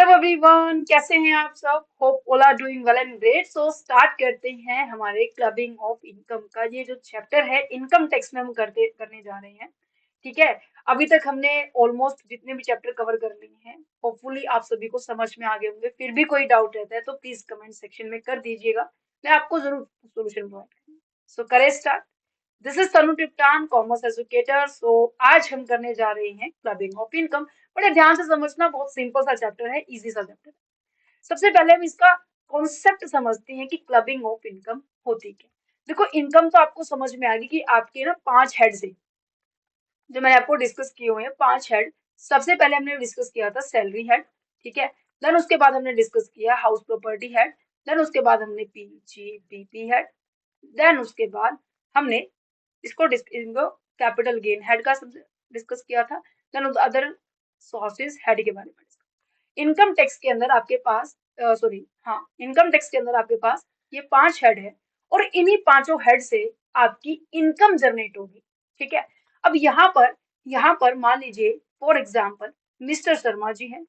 Hello everyone, कैसे हैं आप सब? Hope all are doing well and great. So start करते हैं हमारे क्लबिंग ऑफ इनकम का ये जो चैप्टर है, इनकम टैक्स में हम करने जा रहे हैं। ठीक है। अभी तक हमने ऑलमोस्ट जितने भी चैप्टर कवर कर लिए हैं, होपफुली आप सभी को समझ में आ गए होंगे। फिर भी कोई डाउट रहता है तो प्लीज कमेंट सेक्शन में कर दीजिएगा, मैं आपको जरूर सोल्यूशन प्रोवाइड करूंगी। सो करें start. This is Tanu Tiptan, commerce educator. So आज हम करने जा रहे हैं क्लबिंग ऑफ इनकम। बड़े ध्यान से समझना, बहुत सिंपल सा चैप्टर है, इजी सा चैप्टर है। सबसे पहले हम इसका कॉन्सेप्ट समझते हैं कि क्लबिंग ऑफ इनकम होती क्या। देखो, इनकम तो आपको समझ में आ गई कि आपके ना 5 हेड्स है, जो मैंने आपको डिस्कस किए हुए हैं 5 हेड। सबसे पहले हमने डिस्कस किया था सैलरी हेड। ठीक है। देन उसके बाद हमने डिस्कस किया हाउस प्रॉपर्टी हेड। देन उसके बाद हमने पीजीपीपी हेड। देन उसके बाद हमने इनको कैपिटल गेन हेड का डिस्कस किया था। देन अदर सोर्सेज हेड के बारे में। इनकम टैक्स के अंदर आपके पास सॉरी हाँ, इनकम टैक्स के अंदर आपके पास ये 5 हेड है, और इन्हीं पांचों हेड से आपकी इनकम जनरेट होगी। ठीक है। अब यहाँ पर मान लीजिए for example mister Sharma ji है।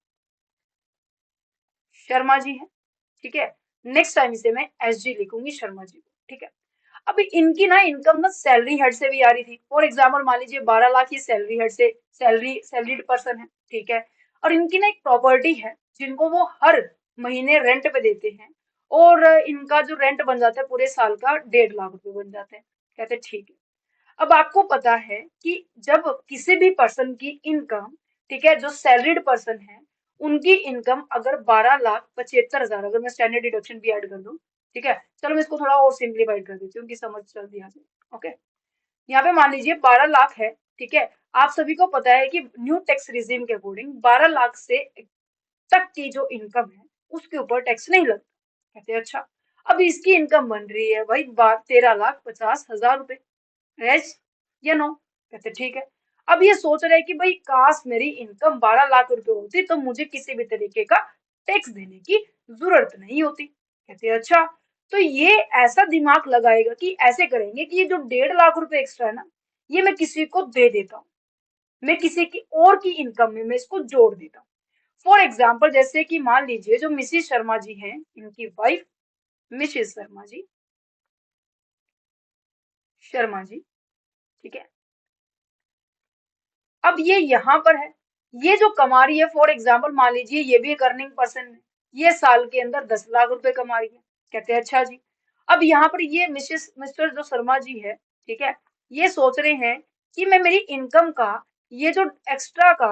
ठीक है। नेक्स्ट टाइम इसे मैं एस जी लिखूंगी, शर्मा जी को। ठीक है। अभी इनकी ना इनकम ना सैलरी हेड से भी आ रही थी। फॉर एग्जाम्पल मान लीजिए 12 लाख ये सैलरी हेड से, सैलरीड पर्सन है। ठीक है। और इनकी ना एक प्रॉपर्टी है जिनको वो हर महीने रेंट पे देते हैं, और इनका जो रेंट बन जाता है पूरे साल का 1.5 लाख रुपए बन जाते हैं। कहते हैं ठीक है। अब आपको पता है कि जब किसी भी पर्सन की इनकम, ठीक है, जो सैलरीड पर्सन है, उनकी इनकम अगर 12,75,000, अगर मैं स्टैंडर्ड डिडक्शन भी ऐड कर दूं, ठीक है, चलो मैं इसको थोड़ा और सिंप्लीफाइड कर देती हूँ कि समझ जल्दी आ जाए। ओके। यहाँ पे मान लीजिए 12 लाख है। ठीक है। आप सभी को पता है कि न्यू टैक्स रिजीम के अकॉर्डिंग 12 लाख से तक की जो इनकम है उसके ऊपर टैक्स नहीं लगता। कहते हैं अच्छा। अब इसकी इनकम बन रही है भाई 13,50,000 रुपए। यस या नो? कहते ठीक है। अब ये सोच रहे हैं कि भाई काश मेरी इनकम 12 लाख रुपए होती तो मुझे किसी भी तरीके का टैक्स देने की जरूरत नहीं होती। कहते अच्छा। तो ये ऐसा दिमाग लगाएगा कि ऐसे करेंगे कि ये जो 1.5 लाख रुपए एक्स्ट्रा है ना, ये मैं किसी को दे देता हूँ, मैं किसी की और की इनकम में मैं इसको जोड़ देता हूँ। फॉर एग्जाम्पल जैसे कि मान लीजिए जो मिसिस शर्मा जी हैं, इनकी वाइफ मिसेस शर्मा जी। ठीक है। अब ये यहाँ पर है, ये जो कमा रही है, फॉर एग्जाम्पल मान लीजिए ये भी एक अर्निंग पर्सन है, ये साल के अंदर 10 लाख रुपए कमा रही है। कहते हैं अच्छा जी। अब यहाँ पर ये मिस्टर जो शर्मा जी है, ठीक है, ये सोच रहे हैं कि मैं मेरी इनकम का ये जो एक्स्ट्रा का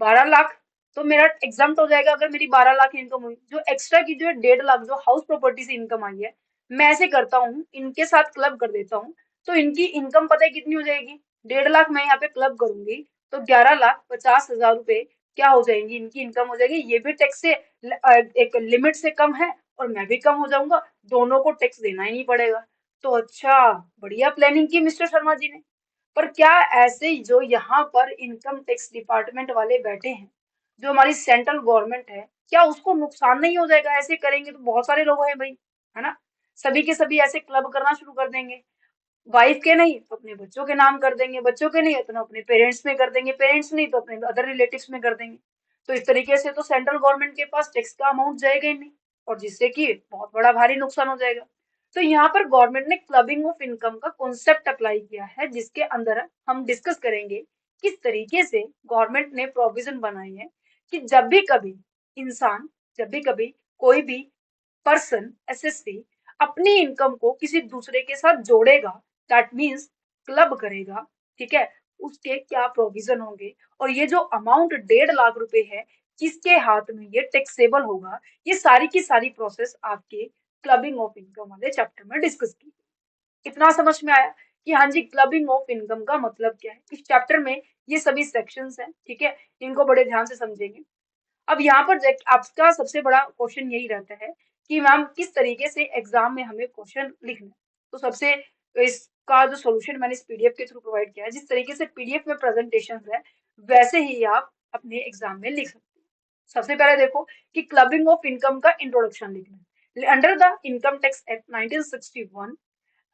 12 लाख, तो मेरा एग्जाम्प्ट हो जाएगा अगर मेरी 12 लाख इनकम हुई, जो एक्स्ट्रा की जो है 1.5 लाख जो हाउस प्रॉपर्टी से इनकम आई है, मैं ऐसे करता हूँ इनके साथ क्लब कर देता हूँ। तो इनकी इनकम पता है कितनी हो जाएगी? 1.5 लाख मैं यहाँ पे क्लब करूंगी तो 11,50,000 रुपए क्या हो जाएंगी, इनकी इनकम हो जाएगी। ये भी टैक्स से एक लिमिट से कम है, और मैं भी कम हो जाऊंगा, दोनों को टैक्स देना ही नहीं पड़ेगा। तो अच्छा, बढ़िया प्लानिंग की मिस्टर शर्मा जी ने। पर क्या ऐसे जो यहाँ पर इनकम टैक्स डिपार्टमेंट वाले बैठे हैं, जो हमारी सेंट्रल गवर्नमेंट है, क्या उसको नुकसान नहीं हो जाएगा? ऐसे करेंगे तो बहुत सारे लोग हैं भाई, है ना, सभी के सभी ऐसे क्लब करना शुरू कर देंगे। वाइफ के नहीं तो अपने बच्चों के नाम कर देंगे, बच्चों के नहीं तो अपने पेरेंट्स में कर देंगे, पेरेंट्स नहीं तो अपने अदर रिलेटिव्स में कर देंगे। तो इस तरीके से तो सेंट्रल गवर्नमेंट के पास टैक्स का अमाउंट जाएगा ही नहीं, और जिससे कि बहुत बड़ा भारी नुकसान हो जाएगा। तो यहाँ पर गवर्नमेंट ने क्लबिंग ऑफ इनकम का कॉन्सेप्ट अप्लाई किया है, जिसके अंदर हम डिस्कस करेंगे किस तरीके से गवर्नमेंट ने प्रोविजन बनाई है कि जब भी कभी कोई भी पर्सन एसएससी अपनी इनकम को किसी दूसरे के साथ जोड़ेगा, दैट मीन्स क्लब करेगा, ठीक है, उसके क्या प्रोविजन होंगे, और ये जो अमाउंट 1.5 लाख रुपए है किसके हाथ में ये टैक्सेबल होगा, ये सारी की सारी प्रोसेस आपके क्लबिंग ऑफ इनकम वाले चैप्टर में डिस्कस की। इतना समझ में आया कि हाँ जी, क्लबिंग ऑफ इनकम का मतलब क्या है? इस चैप्टर में ये सभी सेक्शंस हैं, ठीक है, इनको बड़े ध्यान से समझेंगे। अब यहाँ पर आपका सबसे बड़ा क्वेश्चन यही रहता है कि मैम किस तरीके से एग्जाम में हमें क्वेश्चन लिखना है। तो सबसे इसका जो सॉल्यूशन मैंने इस पीडीएफ के थ्रू प्रोवाइड किया है, जिस तरीके से पीडीएफ में प्रेजेंटेशन है वैसे ही आप अपने एग्जाम में लिख सकते हैं। सबसे पहले देखो कि क्लबिंग ऑफ इनकम का इंट्रोडक्शन लिखना है। Under the income tax act 1961,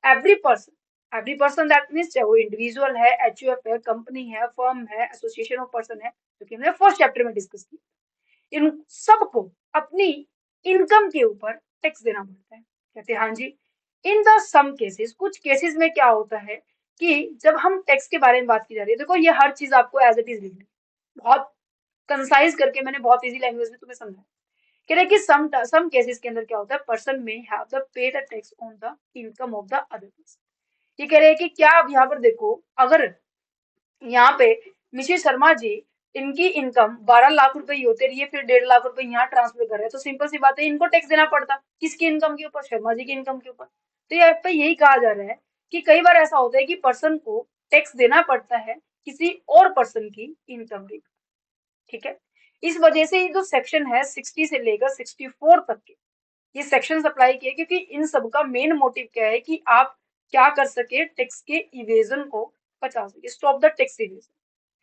every person, that means चाहे वो इंडिविजुअल है, एचयूएफ है, कंपनी है, फर्म है, एसोसिएशन ऑफ पर्सन है, जो कि हमने फर्स्ट चैप्टर में डिस्कस किया, इन सबको अपनी इनकम के ऊपर टैक्स देना पड़ता है। कहते हैं हाँ जी, इन द सम केसेस, कुछ केसेस में क्या होता है कि जब हम टैक्स के बारे में बात की जा रही है, देखो ये हर चीज आपको एज इट इज लिखनी है, बहुत कंसाइज करके मैंने बहुत इजी लैंग्वेज में तुम्हें समझाया। कह रहे हैं कि सम केसेस के अंदर क्या होता है, पर्सन में have the pay the tax on the income of the other person. ये कह रहे हैं कि क्या, अब यहाँ पर देखो, अगर यहाँ पे मिसेस शर्मा जी, इनकी इनकम 12 लाख रुपए ही होते रही है, फिर 1.5 लाख रुपए यहाँ ट्रांसफर कर रहे हैं, तो सिंपल सी बात है इनको टैक्स देना पड़ता। किसकी इनकम के ऊपर? शर्मा जी की इनकम के ऊपर। तो यहाँ पे यही कहा जा रहा है कि कई बार ऐसा होता है कि पर्सन को टैक्स देना पड़ता है किसी और पर्सन की इनकम के। ठीक है, इस वजह से ये जो सेक्शन है 60 से लेकर 64 तक के ये सेक्शन अप्लाई किए, क्योंकि इन सब का मेन मोटिव क्या है कि आप क्या कर सके, टैक्स के इवेजन को बचा सके, stop the tax evasion,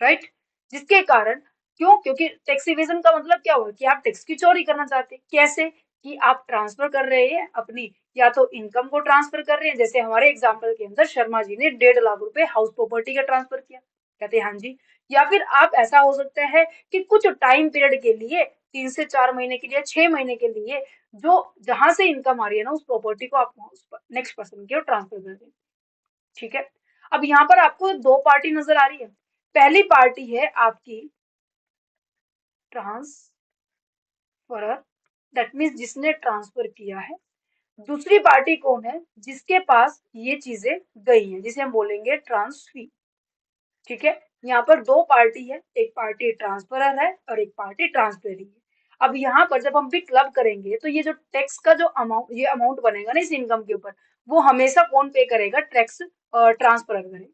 right. जिसके कारण, क्यों? क्योंकि टैक्स इवेजन का मतलब क्या हुआ कि आप टैक्स की चोरी करना चाहते हैं। कैसे? कि आप ट्रांसफर कर रहे हैं अपनी, या तो इनकम को ट्रांसफर कर रहे हैं, जैसे हमारे एग्जाम्पल के अंदर शर्मा जी ने 1.5 लाख रुपए हाउस प्रॉपर्टी का ट्रांसफर किया। कहते हैं हाँ जी। या फिर आप, ऐसा हो सकता है कि कुछ टाइम पीरियड के लिए, 3 से 4 महीने के लिए, 6 महीने के लिए, जो जहां से इनकम आ रही है ना, उस प्रॉपर्टी को आप उस नेक्स्ट पर्सन के ट्रांसफर कर दें। ठीक है, अब यहाँ पर आपको दो पार्टी नजर आ रही है। पहली पार्टी है आपकी ट्रांसफरर, दैट मीन्स जिसने ट्रांसफर किया है। दूसरी पार्टी कौन है? जिसके पास ये चीजें गई हैं, जिसे हम बोलेंगे ट्रांसफी। ठीक है, यहाँ पर दो पार्टी है, एक पार्टी ट्रांसफरर है और एक पार्टी ट्रांसफेरी है। अब यहाँ पर जब हम भी क्लब करेंगे तो ये जो टैक्स का जो अमाउंट, ये अमाउंट बनेगा ना इस इनकम के ऊपर, वो हमेशा कौन पे करेगा? टैक्स ट्रांसफरर करेगा।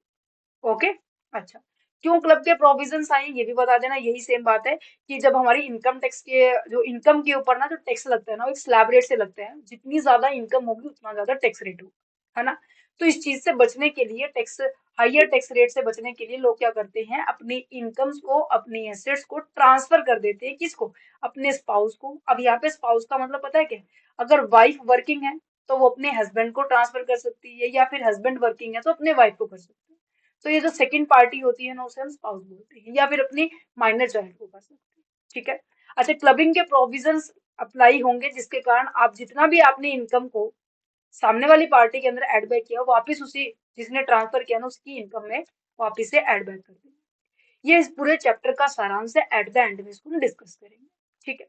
ओके, अच्छा, क्यों क्लब के प्रोविजंस आए ये भी बता देना। यही सेम बात है कि जब हमारी इनकम टैक्स के, जो इनकम के ऊपर ना जो टैक्स लगता है ना, वो एक स्लैब रेट से लगता है, जितनी ज्यादा इनकम होगी उतना ज्यादा टैक्स रेट होगा, है ना। तो इस चीज से बचने के लिए, टैक्स हाइयर टैक्स रेट से बचने के लिए लोग क्या करते हैं, अपनी इनकम्स को, अपनी एसेट्स को ट्रांसफर कर देते हैं। किसको? अपने स्पाउस को। अब यहाँ पे स्पाउस का मतलब पता है क्या? अगर वाइफ वर्किंग है तो वो अपने हस्बैंड को ट्रांसफर कर सकती है, या फिर हस्बैंड वर्किंग है तो अपने वाइफ को कर सकती है। तो ये जो सेकंड पार्टी होती है ना, उसे हम स्पाउस बोलते हैं, या फिर अपनी माइनर चाइल्ड को कर सकते हैं। ठीक है, अच्छा, क्लबिंग के प्रोविजंस अप्लाई होंगे, जिसके कारण आप जितना भी आपने इनकम को सामने वाली पार्टी के अंदर एड बैक किया, वापस उसी जिसने ट्रांसफर किया ना उसकी इनकम में वापस से एड बैक कर देंगे। ये इस पूरे चैप्टर का सारांश है, एट द एंड में इसको हम डिस्कस करेंगे। ठीक है,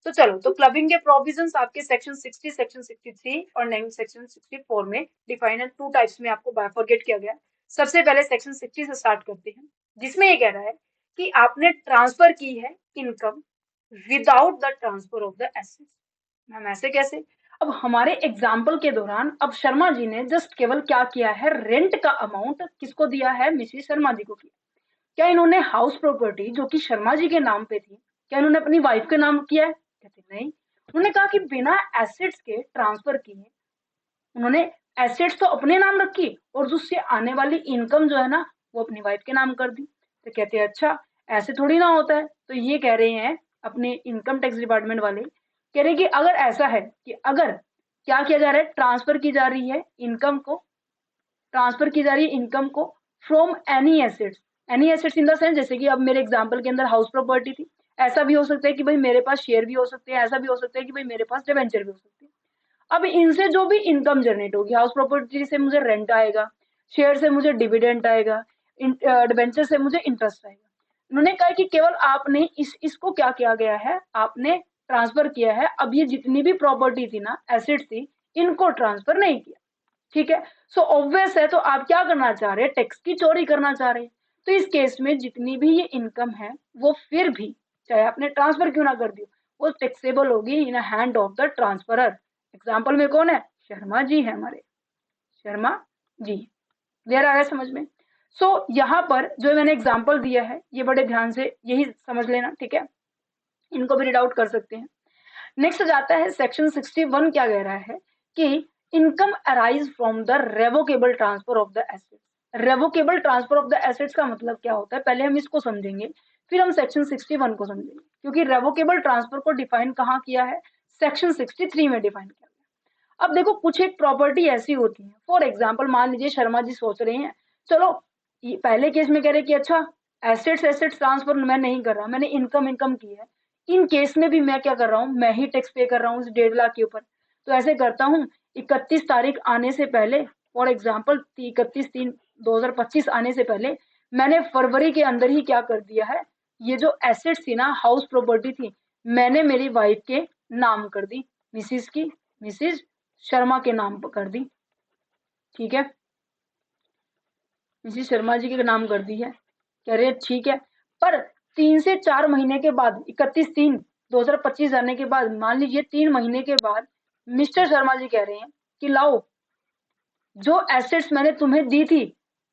तो चलो, तो क्लबिंग के प्रोविजंस आपके सेक्शन 60, सेक्शन 63 और नेक्स्ट सेक्शन 64 में डिफाइन है। टू टाइप्स में आपको बाइफरगेट किया गया है। सबसे पहले सेक्शन 60 से स्टार्ट करते हैं, जिसमें ये कह रहा है कि आपने ट्रांसफर की है income without the transfer of the assets. Ma'am ऐसे कैसे? अब हमारे एग्जाम्पल के दौरान अब शर्मा जी ने जस्ट केवल क्या किया है, रेंट का अमाउंट किसको दिया है? मिसेस शर्मा जी को किया। क्या इन्होंने हाउस प्रॉपर्टी जो कि शर्मा जी के नाम पे थी, क्या इन्होंने अपनी वाइफ के नाम किया है? कहते नहीं। उन्होंने कहा कि बिना एसेट्स के ट्रांसफर किए उन्होंने एसेट्स तो अपने नाम रखी और उससे आने वाली इनकम जो है ना वो अपनी वाइफ के नाम कर दी। तो कहते हैं अच्छा, ऐसे थोड़ी ना होता है। तो ये कह रहे हैं अपने इनकम टैक्स डिपार्टमेंट वाले, कह रहे हैं कि अगर ऐसा है कि अगर क्या किया जा रहा है, ट्रांसफर की जा रही है इनकम को, ट्रांसफर की जा रही है इनकम को from any assets in the sense, जैसे कि अब मेरे एग्जांपल के अंदर हाउस प्रॉपर्टी थी, ऐसा भी हो सकता है कि भाई मेरे पास शेयर भी हो सकते हैं, ऐसा भी हो सकता है कि भाई मेरे पास डिवेंचर भी हो सकते हैं। अब इनसे जो भी इनकम जनरेट होगी, हाउस प्रॉपर्टी से मुझे रेंट आएगा, शेयर से मुझे डिविडेंड आएगा, डिवेंचर से मुझे इंटरेस्ट आएगा। उन्होंने कहा कि केवल आपने इसको क्या किया गया है, आपने ट्रांसफर किया है। अब ये जितनी भी प्रॉपर्टी थी ना, एसेट थी, इनको ट्रांसफर नहीं किया। ठीक है, सो ऑब्वियस है, तो आप क्या करना चाह रहे हैं? टैक्स की चोरी करना चाह रहे हैं। तो इस केस में जितनी भी ये इनकम है वो फिर भी, चाहे आपने ट्रांसफर क्यों ना कर दी, वो टैक्सेबल होगी इन hand of the transferor. Example में कौन है? शर्मा जी है हमारे, शर्मा जी। क्लियर आया समझ में? सो यहाँ पर जो मैंने एग्जाम्पल दिया है ये बड़े ध्यान से यही समझ लेना। ठीक है, इनको भी रीड आउट कर सकते हैं। नेक्स्ट जाता है सेक्शन 61, क्या कह रहा है कि income arise from the revocable transfer of the assets. Revocable transfer of the assets का मतलब क्या होता है, पहले हम इसको समझेंगे, फिर हम सेक्शन 61 को समझेंगे, क्योंकि रेवोकेबल ट्रांसफर को डिफाइन कहाँ किया है? सेक्शन 63 में डिफाइन किया गया। अब देखो, कुछ एक प्रॉपर्टी ऐसी होती है, फॉर एग्जाम्पल मान लीजिए शर्मा जी सोच रहे हैं, चलो पहले केस में कह रहे कि अच्छा एसेट्स ट्रांसफर मैं नहीं कर रहा, मैंने इनकम की है, इन केस में भी मैं क्या कर रहा हूँ, मैं ही टैक्स पे कर रहा हूँ इस 1.5 लाख के ऊपर। तो ऐसे करता हूँ 31 तारीख आने से पहले, फॉर एग्जाम्पल 31/3/2025 आने से पहले मैंने फरवरी के अंदर ही क्या कर दिया है, ये जो एसेट्स थी ना, हाउस प्रॉपर्टी थी, मैंने मेरी वाइफ के नाम कर दी, मिसिस की, मिसिस शर्मा के नाम पर कर दी। ठीक है, मिसिस शर्मा जी के नाम कर दी है। कह रहे हैं ठीक है, पर 3 से 4 महीने के बाद, 31/3/2025 आने के बाद, मान लीजिए 3 महीने के बाद मिस्टर शर्मा जी कह रहे हैं कि लाओ जो एसेट्स मैंने तुम्हें दी थी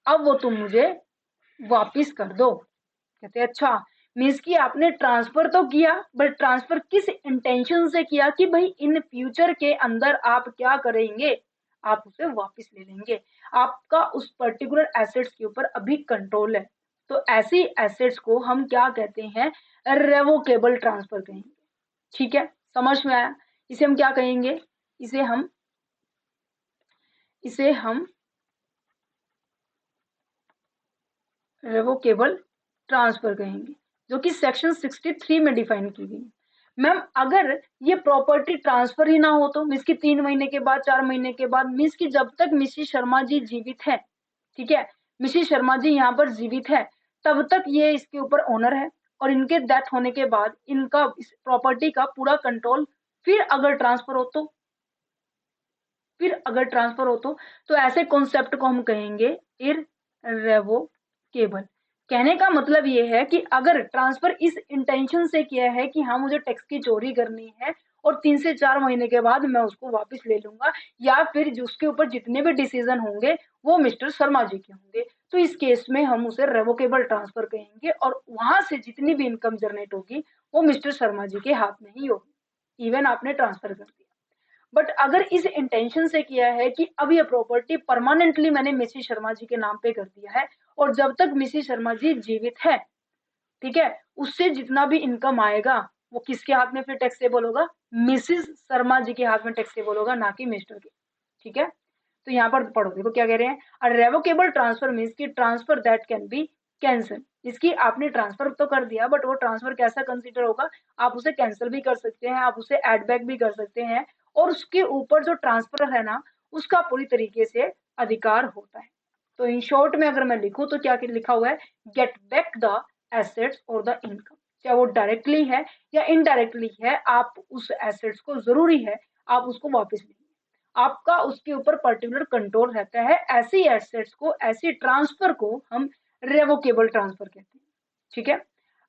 अब वो तुम मुझे वापिस कर दो। कहते हैं अच्छा, मीन्स कि आपने ट्रांसफर तो किया, बट ट्रांसफर किस इंटेंशन से किया कि भाई इन फ्यूचर के अंदर आप क्या करेंगे, आप उसे वापस ले लेंगे, आपका उस पर्टिकुलर एसेट्स के ऊपर अभी कंट्रोल है। तो ऐसी एसेट्स को हम क्या कहते हैं, रेवोकेबल ट्रांसफर कहेंगे। ठीक है, समझ में आया? इसे हम क्या कहेंगे, इसे हम रेवोकेबल ट्रांसफर कहेंगे, जो कि सेक्शन 63 में डिफाइन की गई। मैम अगर ये प्रॉपर्टी ट्रांसफर ही ना हो तो, मीन्स की 3 महीने के बाद, 4 महीने के बाद, मीन्स की जब तक मिसिस शर्मा जी जीवित है, ठीक है, मिसिस शर्मा जी यहाँ पर जीवित है, तब तक ये इसके ऊपर ओनर है, और इनके डेथ होने के बाद इनका इस प्रॉपर्टी का पूरा कंट्रोल फिर अगर ट्रांसफर हो तो, तो ऐसे कॉन्सेप्ट को हम कहेंगे इररेवोकेबल। कहने का मतलब ये है कि अगर ट्रांसफर इस इंटेंशन से किया है कि हाँ मुझे टैक्स की चोरी करनी है और 3 से 4 महीने के बाद मैं उसको वापस ले लूंगा, या फिर उसके ऊपर जितने भी डिसीजन होंगे वो मिस्टर शर्मा जी के होंगे, तो इस केस में हम उसे रेवोकेबल ट्रांसफर कहेंगे, और वहां से जितनी भी इनकम जनरेट होगी वो मिस्टर शर्मा जी के हाथ में ही होगी, इवन आपने ट्रांसफर कर दिया। बट अगर इस इंटेंशन से किया है कि अब ये प्रॉपर्टी परमानेंटली मैंने मिसिस शर्मा जी के नाम पे कर दिया है, और जब तक मिसिस शर्मा जी जीवित है, ठीक है, उससे जितना भी इनकम आएगा वो किसके हाथ में फिर टैक्सेबल होगा, मिसिस शर्मा जी के हाथ में टैक्सेबल होगा, ना कि मिस्टर के। ठीक है, तो यहाँ पर पढ़ो, देखो क्या कह रहे हैं, अ रेवोकेबल ट्रांसफर मीन्स की transfer that can be cancel. इसकी आपने ट्रांसफर तो कर दिया, बट वो ट्रांसफर कैसा कंसीडर होगा, आप उसे कैंसिल भी कर सकते हैं, आप उसे एड बैक भी कर सकते हैं, और उसके ऊपर जो ट्रांसफर है ना उसका पूरी तरीके से अधिकार होता है। तो इन शॉर्ट में अगर मैं लिखूं तो क्या लिखा हुआ है, गेट बैक द एसेट्स और द इनकम, चाहे वो डायरेक्टली है या इनडायरेक्टली है, आप उस एसेट्स को, जरूरी है आप उसको वापस लीजिए, आपका उसके ऊपर पर्टिकुलर कंट्रोल रहता है। ऐसी एसेट्स को, ऐसी ट्रांसफर को हम रेवोकेबल ट्रांसफर कहते हैं। ठीक है,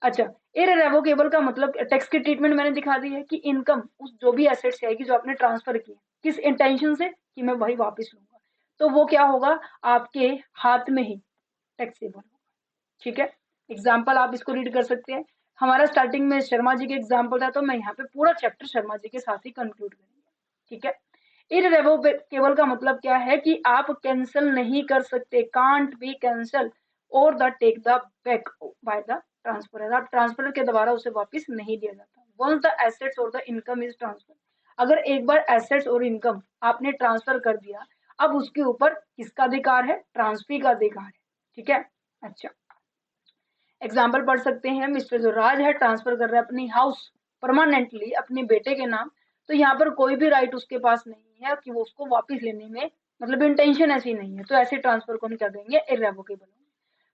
अच्छा, इररेवोकेबल का मतलब टैक्स की ट्रीटमेंट मैंने दिखा दी है कि इनकम उस जो भी एसेट्स आएगी जो आपने ट्रांसफर की, किस इंटेंशन से कि मैं वही वापस लूंगा, तो वो क्या होगा, आपके हाथ में ही टैक्सेबल होगा। ठीक है, एग्जाम्पल आप इसको रीड कर सकते हैं, हमारा स्टार्टिंग में शर्मा जी के एग्जाम्पल था, तो मैं यहाँ पे पूरा चैप्टर शर्मा जी के साथ ही कंक्लूड करेंगे। ठीक है, इररेवोकेबल का मतलब क्या है कि आप कैंसिल नहीं कर सकते, कांट बी कैंसल और the take the back by the transfer, आप ट्रांसफर के द्वारा उसे वापस नहीं दिया जाता। वंस द एसेट्स और द इनकम इज ट्रांसफर, अगर एक बार एसेट्स और इनकम आपने ट्रांसफर कर दिया, अब उसके ऊपर किसका अधिकार है, ट्रांसफर का अधिकार है। ठीक है, अच्छा, एग्जाम्पल पढ़ सकते हैं, मिस्टर जो राज है ट्रांसफर कर रहा है अपनी हाउस परमानेंटली अपने बेटे के नाम, तो यहाँ पर कोई भी राइट उसके पास नहीं है कि वो उसको वापस लेने में, मतलब इंटेंशन ऐसी नहीं है, तो ऐसे ट्रांसफर को हम क्या कहेंगे, इररेवोकेबल।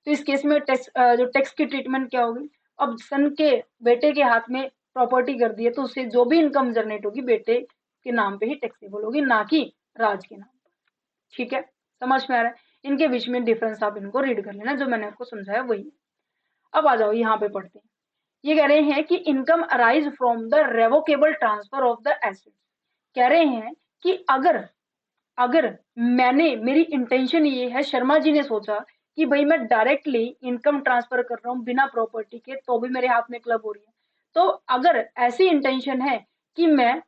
तो इस केस में टैक्स, जो टैक्स की ट्रीटमेंट क्या होगी, अब सन के बेटे के हाथ में प्रॉपर्टी कर दी है, तो उससे जो भी इनकम जनरेट होगी बेटे के नाम पे ही टैक्सेबल होगी, ना कि राज के नाम पर। ठीक है, समझ में आ रहा है? इनके बीच में डिफरेंस आप इनको रीड कर लेना, जो मैंने आपको समझाया वही। अब आ जाओ यहाँ पे पढ़ते हैं, ये कह रहे हैं कि income arise from the revocable transfer of the assets. कह रहे हैं कि अगर अगर मैंने, मेरी इंटेंशन ये है, शर्मा जी ने सोचा कि भाई मैं डायरेक्टली इनकम ट्रांसफर कर रहा हूँ बिना प्रॉपर्टी के, तो भी मेरे हाथ में क्लब हो रही है, तो अगर ऐसी इंटेंशन है कि मैं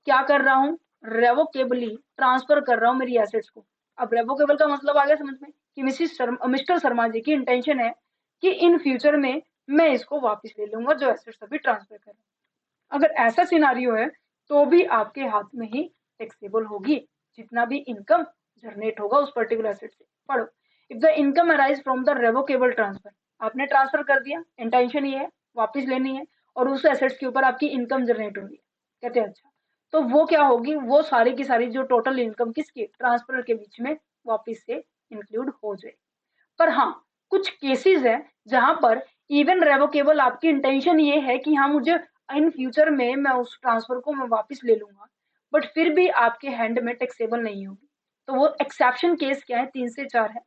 क्या कर रहा हूँ, रेवोकेबली ट्रांसफर कर रहा हूँ मेरी एसेट्स को। अब रेवोकेबल का मतलब आ गया समझ में कि मिस्टर शर्मा जी की इंटेंशन है कि इन फ्यूचर में मैं इसको वापस ले लूंगा जो एसेट्स अभी ट्रांसफर कर रहा हूँ। अगर ऐसा सिनारियो है तो भी आपके हाथ में ही टैक्सेबल होगी, जितना भी इनकम जनरेट होगा उस पर्टिकुलर एसेट से। पढ़ो, if the income arise from the revocable transfer, आपने ट्रांसफर कर दिया, इंटेंशन ये है वापस लेनी है, और उस एसेट्स के ऊपर आपकी इनकम जनरेट हो रही है। कहते हैं अच्छा, तो वो क्या होगी, वो सारी की सारी जो टोटल इनकम किसकी, ट्रांसफर के बीच में वापस से इंक्लूड हो जाएगी। पर हाँ, कुछ केसेस है जहां पर इवन रेवोकेबल आपकी इंटेंशन ये है कि हाँ मुझे इन फ्यूचर में मैं उस ट्रांसफर को मैं वापस ले लूंगा, बट फिर भी आपके हैंड में टैक्सेबल नहीं होगी। तो वो एक्सेप्शन केस क्या है, 3 से 4 है।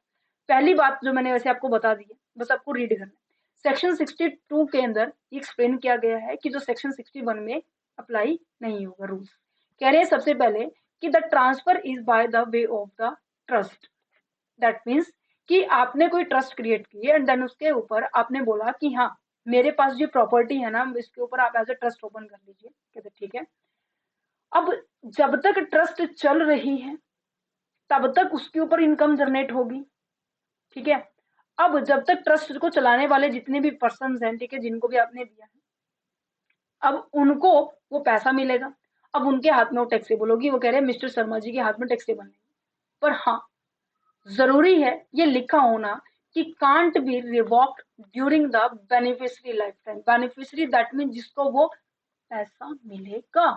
पहली बात जो मैंने वैसे आपको बता दी है, बस आपको रीड करना है। सेक्शन 62 के अंदर एक्सप्लेन किया गया है कि जो सेक्शन 61 में अप्लाई नहीं होगा रूल्स। कह रहे हैं सबसे पहले कि the transfer is by the way of the trust. That means कि आपने कोई ट्रस्ट क्रिएट की एंड देन उसके ऊपर आपने बोला कि हाँ मेरे पास जो प्रॉपर्टी है ना, इसके ऊपर आप एज ए ट्रस्ट ओपन कर लीजिए। कहते ठीक है। अब जब तक ट्रस्ट चल रही है तब तक उसके ऊपर इनकम जनरेट होगी, ठीक है। अब जब तक ट्रस्ट को चलाने वाले जितने भी पर्सन हैं, ठीक है, जिनको भी आपने दिया है, अब उनको वो पैसा मिलेगा। अब उनके हाथ में वो टैक्सेबल होगी। वो कह रहे हैं मिस्टर शर्मा जी के हाथ में टैक्सेबल नहीं। पर हाँ, जरूरी है ये लिखा होना कि can't be revoked during the beneficiary lifetime. Beneficiary that mean जिसको वो पैसा मिलेगा।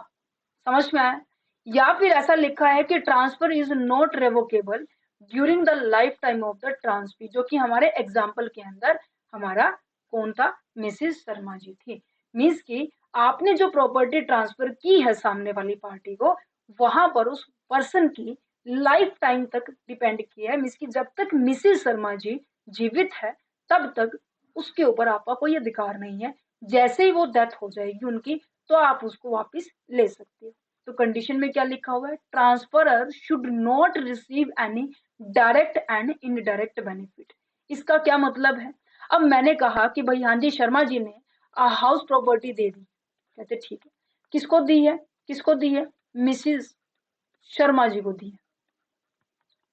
समझ में आया? या फिर ऐसा लिखा है कि transfer is not revocable during the lifetime of the transferee, जो कि हमारे एग्जाम्पल के अंदर हमारा कौन था, मिसिस शर्मा जी थी। मीन्स की आपने जो प्रॉपर्टी ट्रांसफर की है सामने वाली पार्टी को, वहां पर उस पर्सन की लाइफ टाइम तक डिपेंड किया है। मीन्स की जब तक मिसिस शर्मा जी जीवित है तब तक उसके ऊपर आपका कोई अधिकार नहीं है। जैसे ही वो डेथ हो जाएगी उनकी, तो आप उसको वापस ले सकते हो। तो कंडीशन में क्या लिखा हुआ है, transferor should not receive any direct and indirect benefit. इसका क्या मतलब है? अब मैंने कहा कि भाई हाँ जी शर्मा जी ने हाउस प्रॉपर्टी दे दी। कहते ठीक है, किसको दी है, किसको दी है, मिसिस शर्मा जी को दी है,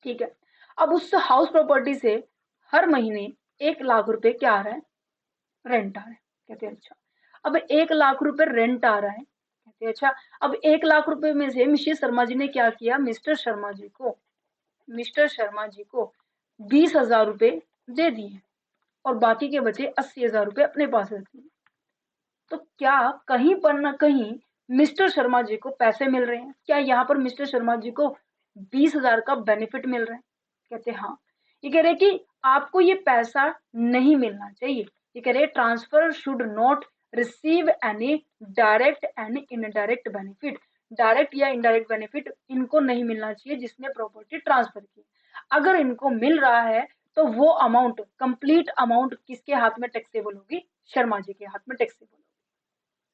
ठीक है। अब उस हाउस प्रॉपर्टी से हर महीने 1 लाख रुपए क्या आ रहा है, रेंट आ रहा है। कहते हैं अच्छा, अब 1 लाख रुपए रेंट आ रहा है। कहते हैं अच्छा, अब 1 लाख रुपए में से मिसेस शर्मा जी ने क्या किया, मिस्टर शर्मा जी को 20,000 रुपए दे दिए और बाकी के बचे 80,000 रुपए अपने पास रख लिए। तो क्या कहीं पर ना कहीं मिस्टर शर्मा जी को पैसे मिल रहे हैं? क्या यहाँ पर मिस्टर शर्मा जी को 20,000 का बेनिफिट मिल रहा है? कहते हाँ। ये कह रहे कि आपको ये पैसा नहीं मिलना चाहिए। ये कह रहे transfer should not receive any direct and indirect benefit. Direct या इनडायरेक्ट बेनिफिट इनको नहीं मिलना चाहिए जिसने प्रॉपर्टी ट्रांसफर की। अगर इनको मिल रहा है तो वो अमाउंट, कंप्लीट अमाउंट किसके हाथ में टैक्सेबल होगी, शर्मा जी के हाथ में टैक्सेबल होगी।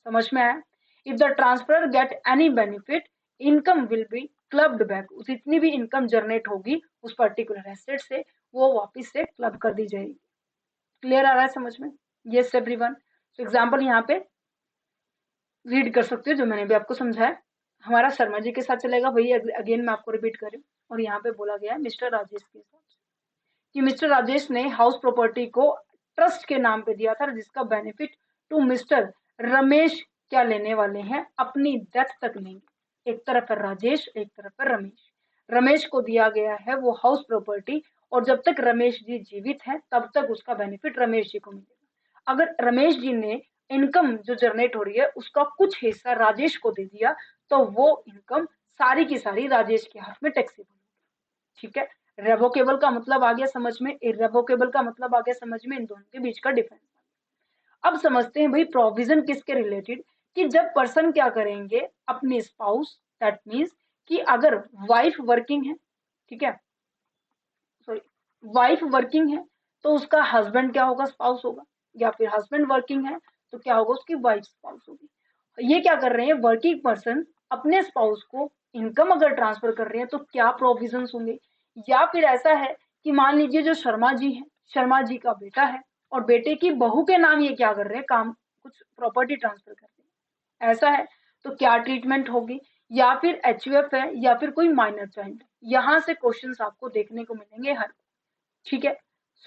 समझ में आया? If the transfer get any benefit, income will be clubbed back. जितनी भी इनकम जनरेट होगी उस पर्टिकुलर एसेट से, वो वापस से क्लब कर दी जाएगी। क्लियर आ रहा है समझ में? Yes everyone. तो एग्जांपल यहाँ पे रीड कर सकते हो जो मैंने भी आपको समझाया। हमारा शर्मा जी के साथ चलेगा, वही अगेन मैं आपको रिपीट कर रही हूँ। और यहाँ पे बोला गया है मिस्टर राजेश के साथ कि मिस्टर राजेश ने हाउस प्रॉपर्टी को ट्रस्ट के नाम पे दिया था, जिसका बेनिफिट टू मिस्टर रमेश क्या लेने वाले हैं, अपनी डेथ तक लेंगे। एक तरफ है राजेश, एक तरफ है रमेश। रमेश को दिया गया है वो हाउस प्रॉपर्टी, और जब तक रमेश जी जीवित है तब तक उसका बेनिफिट रमेश जी को मिलेगा। अगर रमेश जी ने इनकम जो जनरेट हो रही है उसका कुछ हिस्सा राजेश को दे दिया, तो वो इनकम सारी की सारी राजेश के हाथ में टैक्सेबल होगी। ठीक है, रेवोकेबल का मतलब आ गया समझ में, इरेवोकेबल का मतलब आ गया समझ में, इन दोनों के बीच का डिफरेंस। अब समझते हैं भाई प्रोविजन किसके रिलेटेड, कि जब पर्सन क्या करेंगे अपने स्पाउस, दैट मीन्स कि अगर वाइफ वर्किंग है, ठीक है, सॉरी, वाइफ वर्किंग है तो उसका हस्बैंड क्या होगा, स्पाउस होगा। या फिर हस्बैंड वर्किंग है तो क्या होगा, उसकी वाइफ स्पाउस होगी। ये क्या कर रहे हैं, वर्किंग पर्सन अपने स्पाउस को इनकम अगर ट्रांसफर कर रहे हैं तो क्या प्रोविजन होंगे। या फिर ऐसा है कि मान लीजिए जो शर्मा जी है, शर्मा जी का बेटा है और बेटे की बहू के नाम ये क्या कर रहे हैं, काम कुछ प्रॉपर्टी ट्रांसफर कर रहे हैं, ऐसा है तो क्या ट्रीटमेंट होगी। या फिर एचयूएफ है या फिर कोई माइनर चाइल्ड, यहाँ से क्वेश्चंस आपको देखने को मिलेंगे हर। ठीक है,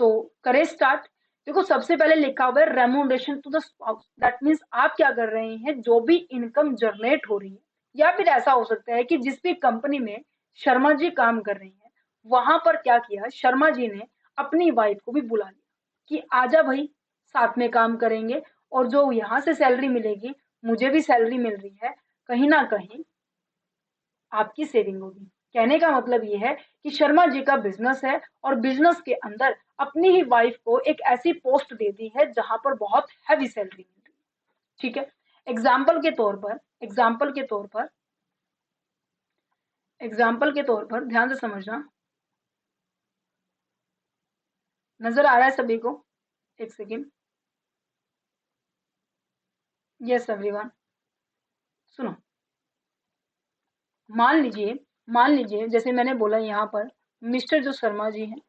सो करें स्टार्ट। देखो सबसे पहले लिखा हुआ है remuneration to the spouse. That means आप क्या कर रहे हैं, जो भी इनकम जनरेट हो रही है, या फिर ऐसा हो सकता है कि जिस भी कंपनी में शर्मा जी काम कर रही हैं वहां पर क्या किया, शर्मा जी ने अपनी वाइफ को भी बुला लिया कि आजा भाई साथ में काम करेंगे और जो यहाँ से सैलरी मिलेगी, मुझे भी सैलरी मिल रही है, कहीं ना कहीं आपकी सेविंग होगी। कहने का मतलब ये है कि शर्मा जी का बिजनेस है और बिजनेस के अंदर अपनी ही वाइफ को एक ऐसी पोस्ट दे दी है जहां पर बहुत हैवी सैलरी मिल रही है। ठीक है, एग्जाम्पल के तौर पर ध्यान से समझना। नजर आ रहा है सभी को? एक सेकेंड। यस एवरीवन, सुनो। मान लीजिए जैसे मैंने बोला यहाँ पर मिस्टर जो शर्मा जी हैं,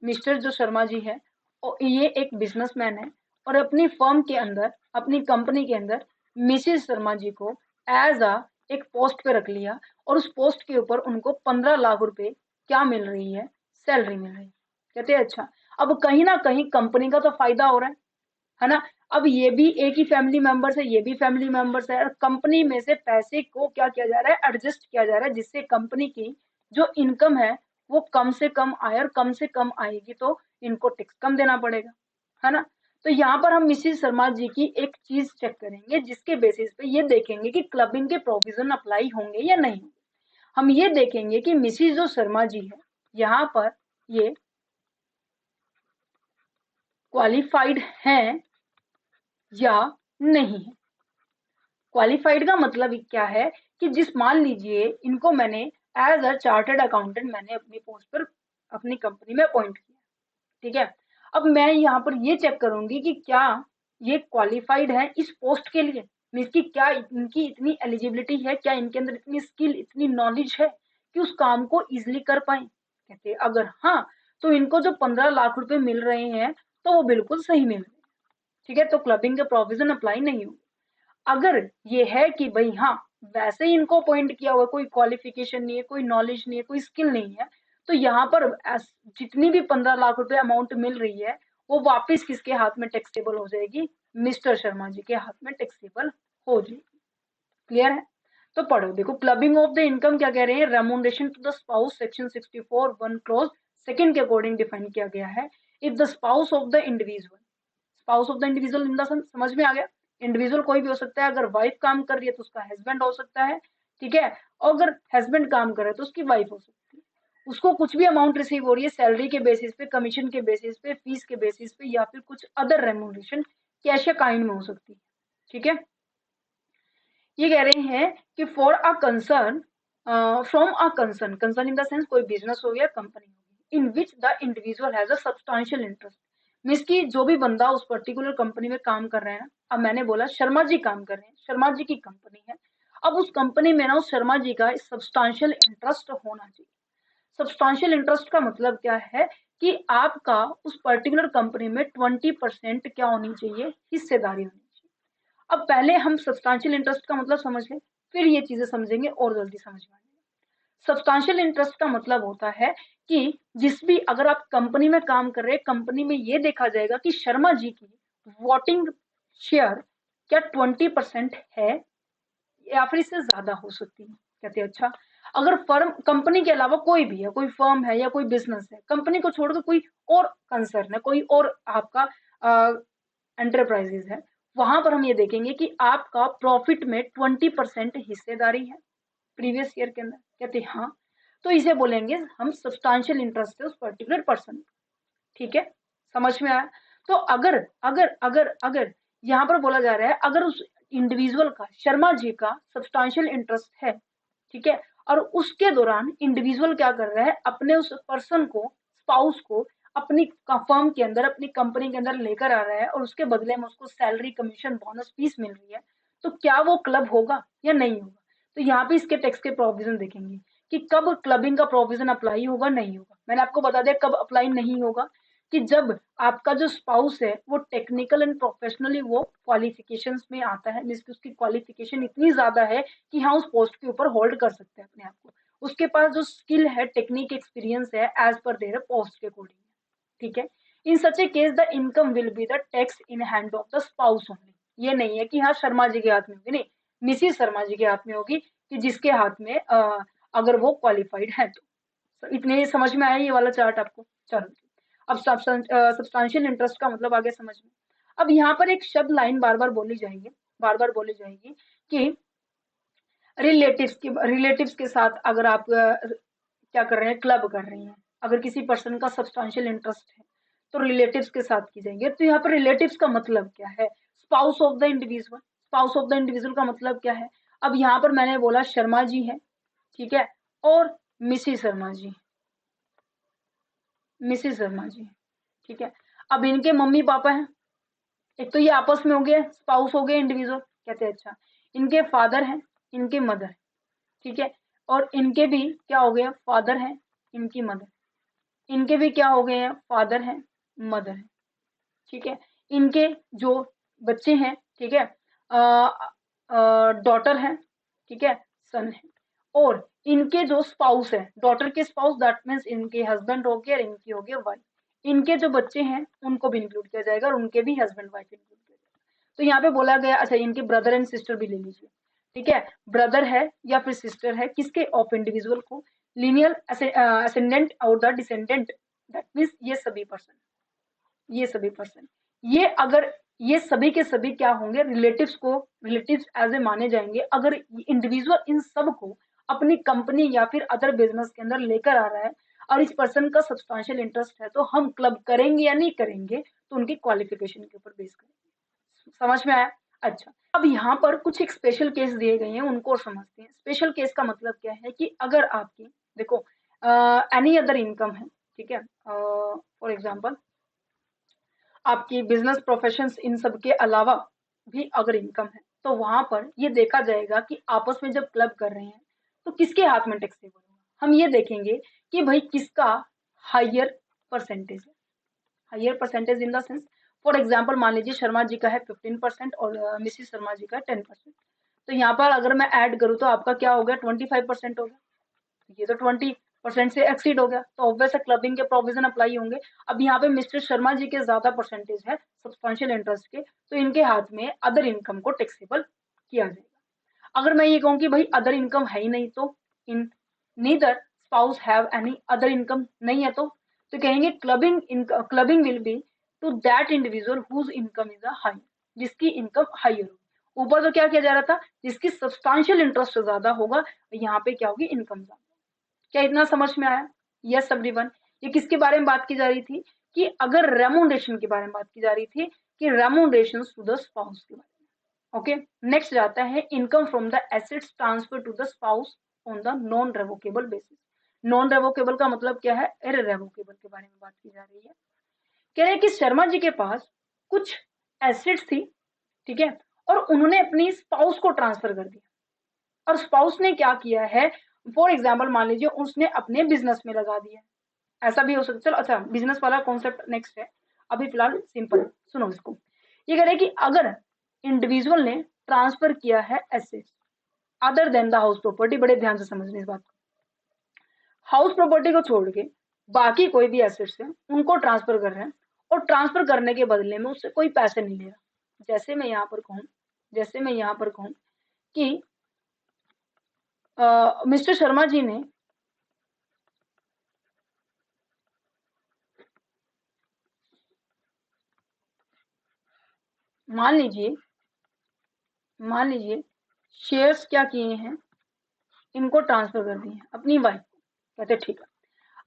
मिस्टर जो शर्मा जी है और ये एक बिजनेसमैन है और अपनी फर्म के अंदर, अपनी कंपनी के अंदर मिसेस शर्मा जी को एज अ एक पोस्ट पे रख लिया और उस पोस्ट के ऊपर उनको 15 लाख रुपए क्या मिल रही है, सैलरी मिल रही है। कहते हैं अच्छा, अब कहीं ना कहीं कंपनी का तो फायदा हो रहा है ना। अब ये भी एक ही फैमिली मेंबर्स है, ये भी फैमिली मेंबर्स है, और कंपनी में से पैसे को क्या किया जा रहा है, एडजस्ट किया जा रहा है, जिससे कंपनी की जो इनकम है वो कम से कम आए, और कम से कम आएगी तो इनको टैक्स कम देना पड़ेगा, है ना। तो यहाँ पर हम मिसिज शर्मा जी की एक चीज चेक करेंगे, जिसके बेसिस पे ये देखेंगे कि क्लबिंग के प्रोविजन अप्लाई होंगे या नहीं। हम ये देखेंगे कि मिसिज जो शर्मा जी है यहाँ पर ये क्वालिफाइड हैं या नहीं है। क्वालिफाइड का मतलब क्या है कि जिस, मान लीजिए इनको मैंने एज अ चार्टर्ड अकाउंटेंट मैंने अपनी पोस्ट पर अपनी कंपनी में अपॉइंट किया, ठीक है। अब मैं यहाँ पर ये चेक करूंगी कि क्या ये क्वालिफाइड है इस पोस्ट के लिए, मीन्स की क्या इनकी इतनी एलिजिबिलिटी है, क्या इनके अंदर इतनी स्किल, इतनी नॉलेज है कि उस काम को इजिली कर पाए। कहते अगर हाँ, तो इनको जो 15 लाख रुपए मिल रहे हैं तो वो बिल्कुल सही मिल रहे हैं, ठीक है। तो क्लबिंग के प्रोविजन अप्लाई नहीं होंगे। अगर ये है कि भाई हाँ, वैसे ही इनको अपॉइंट किया हुआ, कोई क्वालिफिकेशन नहीं है, कोई नॉलेज नहीं है, कोई स्किल नहीं है, तो यहाँ पर जितनी भी 15 लाख रुपए अमाउंट मिल रही है वो वापस किसके हाथ में टैक्सेबल हो जाएगी, मिस्टर शर्मा जी के हाथ में टैक्सेबल हो जाएगी। क्लियर है? तो पढ़ो, देखो क्लबिंग ऑफ द इनकम क्या कह रहे हैं, remuneration to the spouse section 64 1 clause second के अकॉर्डिंग डिफाइन किया गया है। If the spouse of the individual, spouse of the individual in the sense, समझ में आ गया। इंडिविजुअल कोई भी हो सकता है, अगर वाइफ काम कर रही है तो उसका हस्बैंड हो सकता है, ठीक है। और अगर हस्बैंड काम कर रहा है तो उसकी वाइफ हो सकती है। उसको कुछ भी अमाउंट रिसीव हो रही है सैलरी के बेसिस पे, कमीशन के बेसिस पे, फीस के बेसिस पे, या फिर कुछ अदर रेमुनरेशन कैश या काइंड में हो सकती है, ठीक है। ये कह रहे हैं कि for a concern, from a concern, concern in the sense कोई बिजनेस हो गया, कंपनी होगी, in which the individual has a substantial interest. Means की जो भी बंदा उस पर्टिकुलर कंपनी में काम कर रहे हैं ना, अब मैंने बोला शर्मा जी काम कर रहे हैं, शर्मा जी की कंपनी है, अब उस कंपनी में ना उस शर्मा जी का सब्सटेंशियल इंटरेस्ट होना चाहिए। सब्सटेंशियल इंटरेस्ट का मतलब क्या है कि आपका उस पर्टिकुलर कंपनी में 20% क्या होनी चाहिए, हिस्सेदारी होनी चाहिए। अब पहले हम सब्सटेंशियल इंटरेस्ट का मतलब समझ लें, फिर ये चीजें समझेंगे और जल्दी समझ में आएगा। सब्सटेंशियल इंटरेस्ट का मतलब होता है कि जिस भी, अगर आप कंपनी में काम कर रहे हैं, कंपनी में ये देखा जाएगा कि शर्मा जी की वोटिंग शेयर क्या 20% है या फिर इससे ज्यादा हो सकती है। कहते हैं अच्छा, अगर फर्म, कंपनी के अलावा कोई भी है, कोई फर्म है या कोई बिजनेस है, कंपनी को छोड़कर कोई और कंसर्न है, कोई और आपका एंटरप्राइजेस है, वहां पर हम ये देखेंगे कि आपका प्रॉफिट में 20% हिस्सेदारी है प्रीवियस ईयर के अंदर। कहते हैं हाँ, तो इसे बोलेंगे हम सब्सटेंशियल इंटरेस्ट है उस पर्टिकुलर पर्सन, ठीक है। समझ में आया? तो अगर अगर अगर अगर यहाँ पर बोला जा रहा है, अगर उस इंडिविजुअल का, शर्मा जी का सब्सटेंशियल इंटरेस्ट है, ठीक है, और उसके दौरान इंडिविजुअल क्या कर रहा है, अपने उस पर्सन को, स्पाउस को अपनी फर्म के अंदर, अपनी कंपनी के अंदर लेकर आ रहा है और उसके बदले में उसको सैलरी, कमीशन, बोनस, फीस मिल रही है, तो क्या वो क्लब होगा या नहीं होगा। तो यहाँ पे इसके टैक्स के प्रोविजन देखेंगे कि कब क्लबिंग का प्रोविजन अप्लाई होगा, नहीं होगा। मैंने आपको बता दिया कब अप्लाई नहीं होगा, कि जब आपका जो स्पाउस है वो टेक्निकल एंड प्रोफेशनली वो क्वालिफिकेशंस में आता है, जिसकी उसकी क्वालिफिकेशन इतनी ज्यादा है कि हाँ उस पोस्ट के ऊपर होल्ड कर सकते हैं अपने आप को, उसके पास जो स्किल है, टेक्निक, एक्सपीरियंस है एज पर देयर पोस्ट के अकॉर्डिंग, ठीक है। In such a case the income will be the tax in hand of the spouse only. ये नहीं है कि हाँ शर्मा जी के हाथ में होगी, नहीं, मिसिस शर्मा जी के हाथ में होगी, कि जिसके हाथ में अगर वो क्वालिफाइड है तो। इतने समझ में आया ये वाला चार्ट आपको? चलो, अब सब्सटेंशियल इंटरेस्ट का मतलब आगे समझ में। अब यहाँ पर एक शब्द लाइन बार बार बोली जाएगी, बार बार बोली जाएगी कि रिलेटिव्स के साथ अगर आप क्या कर रहे हैं, क्लब कर रही हैं, अगर किसी पर्सन का सब्सटेंशियल इंटरेस्ट है तो रिलेटिव्स के साथ की जाएंगे। तो यहाँ पर रिलेटिव्स का मतलब क्या है, spouse of the individual. Spouse of the individual का मतलब क्या है, अब यहाँ पर मैंने बोला शर्मा जी है, ठीक है, और मिसिस शर्मा जी, मिसिस शर्मा जी, ठीक है। अब इनके मम्मी पापा हैं, एक तो ये आपस में हो गया, स्पाउस हो गया, इंडिविजुअल कहते हैं। अच्छा, इनके फादर हैं, इनके मदर, ठीक है, और इनके भी क्या हो गया, फादर है, इनकी मदर, इनके भी क्या हो गए हैं, फादर है, मदर है, ठीक है। इनके जो बच्चे हैं, ठीक है, डॉटर है, ठीक है, सन है, और इनके जो स्पाउस है, डॉटर के स्पाउस, दैट मीन्स इनके हस्बैंड हो गया और इनकी हो गया वाइफ। इनके जो बच्चे हैं उनको भी इंक्लूड किया जाएगा और उनके भी हस्बैंड वाइफ इंक्लूड किया जाएगा। तो यहाँ पे बोला गया, अच्छा इनके ब्रदर एंड सिस्टर भी ले लीजिए, ठीक है, ब्रदर है या फिर सिस्टर है किसके, ऑफ इंडिविजुअल को, लीनियर असेंडेंट और द डिसेंडेंट, दैट मीन्स ये सभी पर्सन, ये सभी पर्सन, ये अगर ये सभी के सभी क्या होंगे, रिलेटिव्स को, रिलेटिव्स एज ए माने जाएंगे अगर इंडिविजुअल इन सब को अपनी कंपनी या फिर अदर बिजनेस के अंदर लेकर आ रहा है और इस पर्सन का सब्सटेंशियल इंटरेस्ट है, तो हम क्लब करेंगे या नहीं करेंगे, तो उनकी क्वालिफिकेशन के ऊपर बेस करेंगे। समझ में आया? अच्छा, अब यहाँ पर कुछ एक स्पेशल केस दिए गए हैं, उनको समझते हैं। स्पेशल केस का मतलब क्या है कि अगर आपकी, देखो, एनी अदर इनकम है, ठीक है, फॉर एग्जाम्पल आपकी बिजनेस प्रोफेशन इन सब के अलावा भी अगर इनकम है, तो वहां पर ये देखा जाएगा कि आपस में जब क्लब कर रहे हैं तो किसके हाथ में टैक्सेबल होगा। हम ये देखेंगे कि भाई किसका हायर परसेंटेज है, higher percentage in the sense, for example मान लीजिए शर्मा जी का है 15% और मिसिस शर्मा जी का 10%, तो यहाँ पर अगर मैं ऐड करूँ तो आपका क्या हो गया, 25% हो गया, ये तो 20% से एक्सीड हो गया, तो ऑब्वियस है क्लबिंग के प्रोविजन अप्लाई होंगे। अब यहाँ पे मिस्टर शर्मा जी के ज्यादा परसेंटेज है सब्सटेंशियल इंटरेस्ट के, तो इनके हाथ में अदर इनकम को टैक्सेबल किया जाएगा। अगर मैं ये कहूँ कि भाई अदर इनकम है ही नहीं, तो in neither spouse have any other income, नहीं है तो कहेंगे clubbing will be to that individual whose income is high, जिसकी इनकम हाइयर होगी। ऊपर तो क्या किया जा रहा था, जिसकी सब्सटेंशियल इंटरेस्ट ज्यादा होगा, यहाँ पे क्या होगी, इनकम ज्यादा। क्या इतना समझ में आया? Yes everyone. ये किसके बारे में बात की जा रही थी, कि अगर रेमुनरेशन के बारे में बात की जा रही थी, कि रेमुनरेशन टू द स्पाउस के बारे में। ओके, नेक्स्ट जाता है income from the assets transfer to the spouse on the non revocable basis. Non revocable का मतलब क्या है, इररेवोकेबल के बारे में बात की जा रही है। कह रहे हैं कि शर्मा जी के पास कुछ एसेट्स थी, ठीक है, और उन्होंने अपनी स्पाउस को ट्रांसफर कर दिया, और स्पाउस ने क्या किया है, फॉर एग्जाम्पल मान लीजिए उसने अपने बिजनेस में लगा दिया, ऐसा भी हो सकता है। चलो अच्छा, बिजनेस वाला कॉन्सेप्ट नेक्स्ट है, अभी फिलहाल सिंपल सुनो इसको। ये कह रहे हैं कि अगर इंडिविजुअल ने ट्रांसफर किया है assets other than the house property, बड़े ध्यान से समझने इस बात को, हाउस प्रॉपर्टी को छोड़ के बाकी कोई भी एसेट्स है उनको ट्रांसफर कर रहे हैं, और ट्रांसफर करने के बदले में उससे कोई पैसे नहीं ले रहा। जैसे मैं यहाँ पर कहूँ, जैसे मैं यहाँ पर कहूँ कि मिस्टर शर्मा जी ने मान लीजिए, मान लीजिए शेयर्स क्या किए हैं, इनको ट्रांसफर कर दिए अपनी वाइफ को, कहते ठीक है।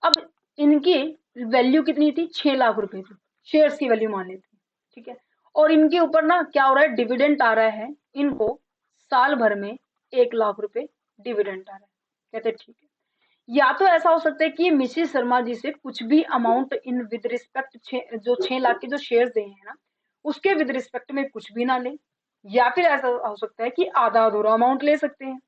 अब इनकी वैल्यू कितनी थी, 6 लाख रुपए थी, शेयर्स की वैल्यू मान लेते हैं, ठीक है, और इनके ऊपर ना क्या हो रहा है, डिविडेंड आ रहा है, इनको साल भर में 1 लाख रुपए डिविडेंड आ रहा है, कहते ठीक है। या तो ऐसा हो सकता है कि मिसिस शर्मा जी से कुछ भी अमाउंट इन विद रिस्पेक्ट जो 6 लाख के जो शेयर्स दिए हैं ना, उसके विद रिस्पेक्ट में कुछ भी ना ले, या फिर ऐसा हो सकता है कि आधा अधूरा अमाउंट ले सकते हैं,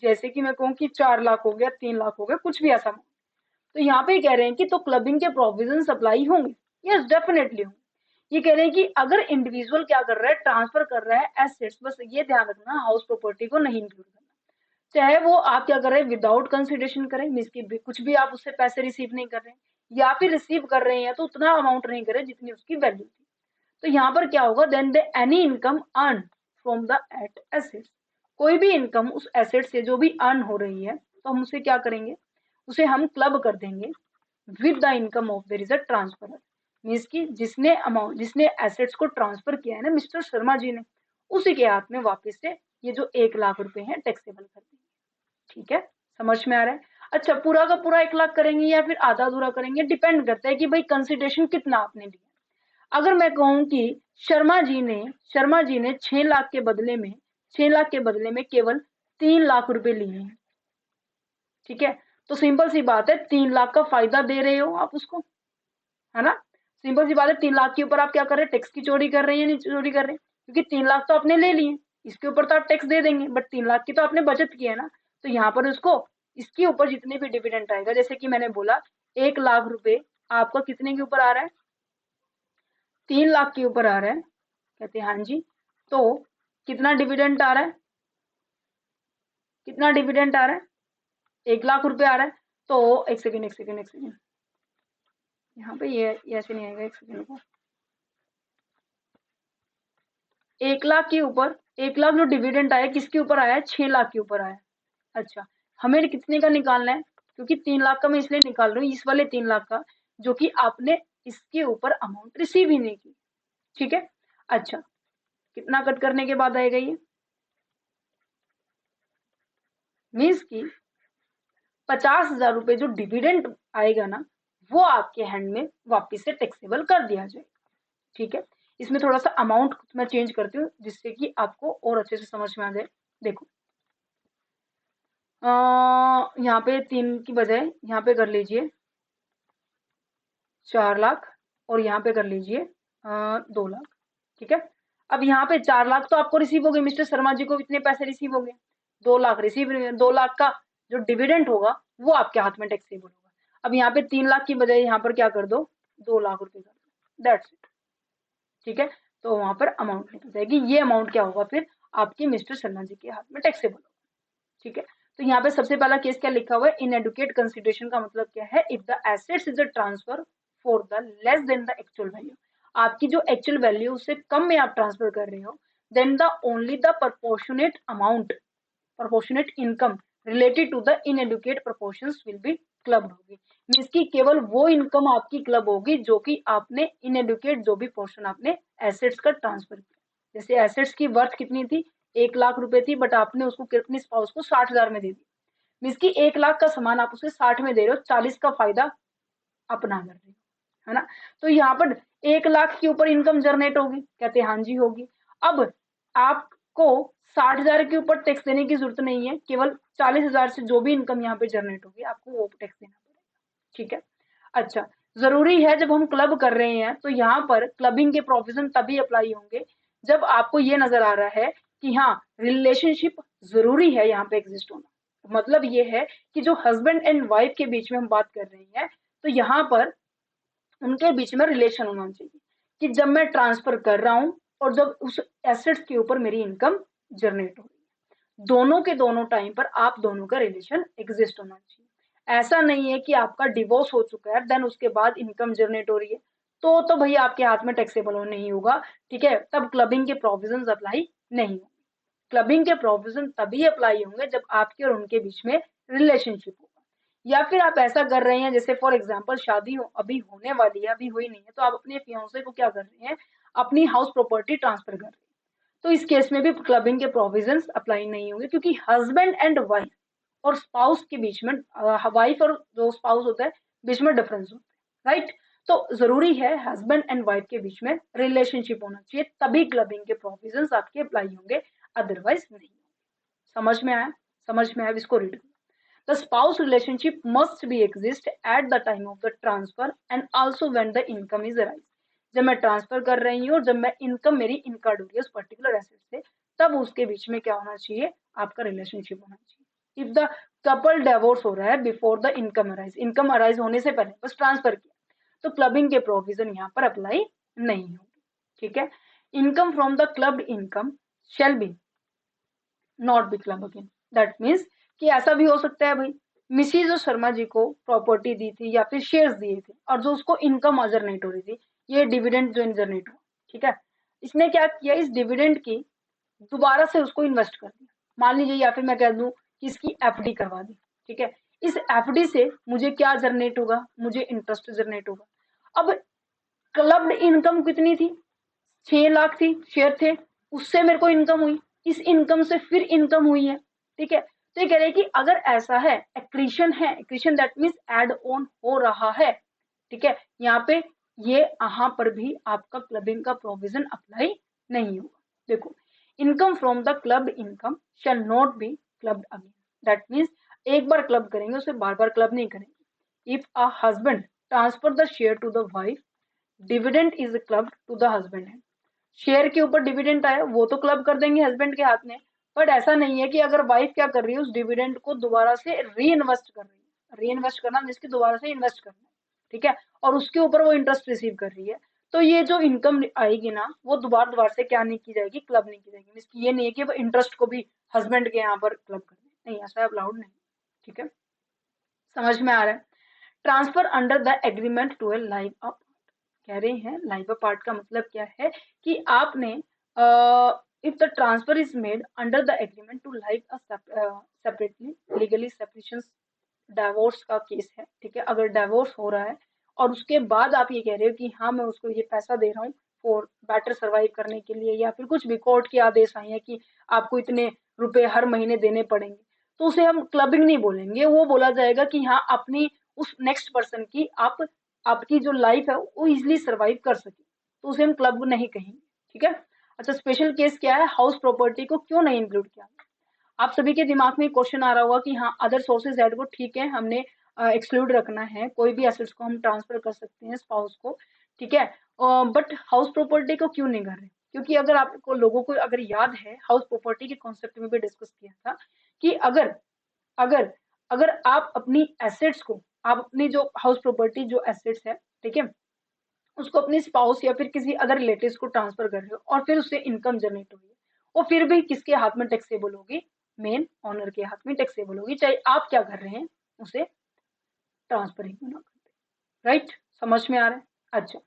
जैसे कि मैं कहूँ कि 4 लाख हो गया, 3 लाख हो गया, कुछ भी ऐसा। तो यहाँ पे कह रहे हैं कि तो क्लबिंग के प्रोविजन अप्लाई होंगे, यस डेफिनेटली होंगे। ये कह रहे हैं कि अगर इंडिविजुअल क्या कर रहा है, ट्रांसफर कर रहा है एसेट्स, बस ये ध्यान रखना हाउस प्रॉपर्टी को नहीं इंक्लूड करना, चाहे वो आप क्या कर रहे हैं विदाउट कंसिडरेशन करें, मीन्स की कुछ भी आप उससे पैसे रिसीव नहीं कर रहे हैं, या फिर रिसीव कर रहे हैं तो उतना अमाउंट नहीं कर रहे जितनी उसकी वैल्यू थी। तो यहाँ पर क्या होगा, then the any income earn from the at assets, कोई भी इनकम उस एसेट से जो भी अर्न हो रही है, तो हम उसे क्या करेंगे, उसे हम क्लब कर देंगे with the income of their is a transfer, means कि जिसने एसेट्स को ट्रांसफर किया है ना मिस्टर शर्मा जी ने, उसी के हाथ में वापस से ये जो 1 लाख रुपए हैं टैक्सेबल कर देंगे। ठीक है, समझ में आ रहा है? अच्छा, पूरा का पूरा 1 लाख करेंगे या फिर आधा अधूरा करेंगे, डिपेंड करता है कि भाई कंसिडरेशन कितना आपने लिया। अगर मैं कहूं कि शर्मा जी ने 6 लाख के बदले में 6 लाख के बदले में केवल 3 लाख रुपए लिए हैं, ठीक है, तो सिंपल सी बात है 3 लाख का फायदा दे रहे हो आप उसको, है ना? सिंपल सी बात है, 3 लाख के ऊपर आप क्या कर रहे हैं, टैक्स की चोरी कर रहे हैं या नहीं चोरी कर रहे हैं? क्योंकि 3 लाख तो आपने ले लिए, इसके ऊपर तो आप टैक्स दे देंगे, बट 3 लाख की तो आपने बचत की है ना। तो यहाँ पर उसको इसके ऊपर जितने भी डिविडेंड आएगा, जैसे कि मैंने बोला 1 लाख रुपए आपका कितने के ऊपर आ रहा है, 3 लाख के ऊपर आ रहा है, कहते हैं हाँ जी। तो कितना डिविडेंड आ रहा है, कितना डिविडेंड आ रहा है, 1 लाख रुपए आ रहा है। तो एक सेकेंड, यहाँ पे ये ऐसे नहीं आएगा, एक सेकेंड को, 1 लाख के ऊपर 1 लाख जो डिविडेंड आया किसके ऊपर आया है, 6 लाख के ऊपर आया। अच्छा, हमें कितने का निकालना है, क्योंकि 3 लाख का मैं इसलिए निकाल रही हूँ, इस वाले 3 लाख का जो कि आपने इसके ऊपर अमाउंट रिसीव ही नहीं की। ठीक है, अच्छा कितना कट करने के बाद आएगा ये, मीन्स की 50,000 रुपए जो डिविडेंड आएगा ना, वो आपके हैंड में वापिस से टैक्सेबल कर दिया जाए। ठीक है, इसमें थोड़ा सा अमाउंट मैं चेंज करती हूँ जिससे कि आपको और अच्छे से समझ में आ जाए। देखो यहाँ पे 3 की बजाय यहाँ पे कर लीजिए 4 लाख, और यहाँ पे कर लीजिए 2 लाख। ठीक है, अब यहाँ पे 4 लाख तो आपको रिसीव हो गए, मिस्टर शर्मा जी को इतने पैसे रिसीव हो गए, 2 लाख रिसीव, 2 लाख का जो डिविडेंड होगा वो आपके हाथ में टैक्सेबल होगा। अब यहाँ पे 3 लाख की बजाय यहाँ पर क्या कर दो, 2 लाख रुपए कर दो, दैट्स इट। ठीक है, तो वहां पर अमाउंट निकल जाएगी, ये अमाउंट क्या होगा फिर आपके मिस्टर शर्मा जी के हाथ में टैक्सेबल होगा। ठीक है, तो यहाँ पे सबसे पहला केस क्या लिखा हुआ है, इनएडुकेट कंसिडरेशन का मतलब क्या है, if the assets is a transfer for the less than the actual value, आपकी जो एक्चुअल वैल्यू उससे कम में आप ट्रांसफर कर रहे हो, then the only the proportionate amount, proportionate income related to the inadequate proportions will be clubbed होगी, means की केवल वो इनकम आपकी क्लब होगी जो कि आपने इनएडुकेट जो भी पोर्शन आपने एसेट्स का ट्रांसफर किया। जैसे एसेट्स की वर्थ कितनी थी, 1 लाख रुपए थी, बट आपने उसको अपने स्पाउस को 60,000 में दे दी, मीन्स की 1 लाख का सामान आप उसे 60 में दे रहे हो, 40 का फायदा अपना कर रहे हो, है ना। तो यहाँ पर 1 लाख के ऊपर इनकम जनरेट होगी, कहते हैं हाँ जी होगी। अब आपको 60,000 के ऊपर टैक्स देने की जरूरत नहीं है, केवल 40,000 से जो भी इनकम यहाँ पे जनरेट होगी आपको वो टैक्स देना पड़ेगा। ठीक है, अच्छा जरूरी है जब हम क्लब कर रहे हैं तो यहाँ पर क्लबिंग के प्रोविजन तभी अप्लाई होंगे जब आपको ये नजर आ रहा है कि हाँ रिलेशनशिप जरूरी है यहाँ पे एग्जिस्ट होना। मतलब ये है कि जो हस्बैंड एंड वाइफ के बीच में हम बात कर रहे हैं तो यहाँ पर उनके बीच में रिलेशन होना चाहिए कि जब मैं ट्रांसफर कर रहा हूं और जब उस एसेट्स के ऊपर मेरी इनकम जनरेट हो रही है, दोनों के दोनों टाइम पर आप दोनों का रिलेशन एग्जिस्ट होना चाहिए। ऐसा नहीं है कि आपका डिवोर्स हो चुका है देन उसके बाद इनकम जनरेट हो रही है तो भैया आपके हाथ में टैक्सेबल नहीं होगा। ठीक है, तब क्लबिंग के प्रोविजन अप्लाई नहीं होंगे। क्लबिंग के प्रोविजन तभी अप्लाई होंगे जब आपके और उनके बीच में रिलेशनशिप होगा, या फिर आप ऐसा कर रहे हैं जैसे फॉर एग्जांपल शादी अभी होने वाली है, अभी हुई नहीं है, तो आप अपने फियांसे को क्या कर रहे हैं, अपनी हाउस प्रॉपर्टी ट्रांसफर कर रहे हैं, तो इस केस में भी क्लबिंग के प्रोविजंस अप्लाई नहीं होंगे क्योंकि हस्बैंड एंड वाइफ और स्पाउस के बीच में, वाइफ और जो स्पाउस होता है बीच में डिफरेंस होता है, राइट। तो जरूरी है हस्बैंड एंड वाइफ के बीच में रिलेशनशिप होना चाहिए तभी क्लबिंग के प्रोविजंस आपके अप्लाई होंगे, अदरवाइज नहीं। समझ में आया, समझ में आया, इसको read. The spouse relationship must be exist at the time of the transfer and also when the income is arise. जब मैं ट्रांसफर कर रही हूँ और जब मैं इनकम मेरी इनकर्ड हो रही है उस पर्टिकुलर एसेट से, तब उसके बीच में क्या होना चाहिए, आपका रिलेशनशिप होना चाहिए। इफ द कपल डिवोर्स हो रहा है before the income arise, income arise होने से पहले बस ट्रांसफर किया, तो क्लबिंग के प्रोविजन यहाँ पर अप्लाई नहीं होगी। ठीक है, income from the clubbed income shall be not be club again. That means कि ऐसा भी हो सकता है भाई मिसिज जो शर्मा जी को प्रॉपर्टी दी थी या फिर शेयर्स दिए थे और जो उसको इनकम जनरेट हो रही थी, ये डिविडेंड जो जनरेट हुआ, ठीक है, इसने क्या किया, इस डिविडेंड की दोबारा से उसको इन्वेस्ट कर दिया, मान लीजिए, या फिर मैं कह दूं कि इसकी एफडी करवा दी। ठीक है, इस एफडी से मुझे क्या जनरेट होगा, मुझे इंटरेस्ट जनरेट होगा। अब क्लब्ड इनकम कितनी थी, 6 लाख थी, शेयर थे, उससे मेरे को इनकम हुई, इस इनकम से फिर इनकम हुई है, ठीक है। तो ये कह रहे हैं कि अगर ऐसा है, एक्रीशन है, accretion that means add on हो रहा है, ठीक है, यहाँ पे ये यहाँ पर भी आपका क्लबिंग का प्रोविजन अप्लाई नहीं होगा। देखो, income from the club income shall not be clubbed again, that means एक बार क्लब करेंगे, उसे बार बार क्लब नहीं करेंगे। If a husband transfer the share to the wife, dividend is clubbed to the husband है, share के ऊपर डिविडेंड आया वो तो क्लब कर देंगे हस्बैंड के हाथ में, बट ऐसा नहीं है कि अगर वाइफ क्या कर रही है, उस डिविडेंड को दोबारा से री इन्वेस्ट कर रही है, री इन्वेस्ट करना जिसकी दोबारा से इन्वेस्ट करना, ठीक है, और उसके ऊपर वो इंटरेस्ट रिसीव कर रही है, तो ये जो इनकम आएगी ना, वो दोबारा दोबारा से क्या नहीं की जाएगी, क्लब नहीं की जाएगी। मीन्स ये नहीं है कि वो इंटरेस्ट को भी हस्बैंड के यहाँ पर क्लब कर दे, नहीं, ऐसा अलाउड नहीं, ठीक है, समझ में आ रहा है। Transfer under the agreement to a live up, कह रहे हैं लाइव अ पार्ट का मतलब क्या है कि आपने if the transfer is made under the agreement to live a separately legally separation, divorce का केस है, ठीक है, अगर डाइवोर्स हो रहा है और उसके बाद आप ये कह रहे हो कि हाँ मैं उसको ये पैसा दे रहा हूँ फॉर बेटर सर्वाइव करने के लिए, या फिर कुछ भी कोर्ट के आदेश आए हैं कि आपको इतने रुपए हर महीने देने पड़ेंगे, तो उसे हम क्लबिंग नहीं बोलेंगे, वो बोला जाएगा कि हाँ अपनी उस नेक्स्ट पर्सन की आपकी जो लाइफ है वो इजिली सर्वाइव कर सके, तो उसे हम क्लब नहीं कहेंगे, ठीक है। अच्छा, स्पेशल केस क्या है, हाउस प्रॉपर्टी को क्यों नहीं इंक्लूड किया। आप सभी के दिमाग में क्वेश्चन आ रहा होगा कि हाँ अदर सोर्सेज एड को ठीक है हमने एक्सक्लूड रखना है, कोई भी एसेट्स को हम ट्रांसफर कर सकते हैं स्पाउस को, ठीक है, बट हाउस प्रॉपर्टी को क्यों नहीं कर रहे, क्योंकि अगर आपको लोगों को अगर याद है, हाउस प्रॉपर्टी के कॉन्सेप्ट में भी डिस्कस किया था कि अगर अगर अगर आप अपनी एसेट्स को, आप अपनी जो हाउस प्रॉपर्टी जो एसेट्स है, ठीक है, उसको अपनी स्पाउस या फिर किसी अदर रिलेटिव्स को ट्रांसफर कर रहे हो और फिर उससे इनकम जनरेट हो रही है, वो फिर भी किसके हाथ में टैक्सेबल होगी, मेन ऑनर के हाथ में टैक्सेबल होगी, चाहे आप क्या कर रहे हैं उसे ट्रांसफर ही क्यों ना करते, राइट, समझ में आ रहा है। अच्छा,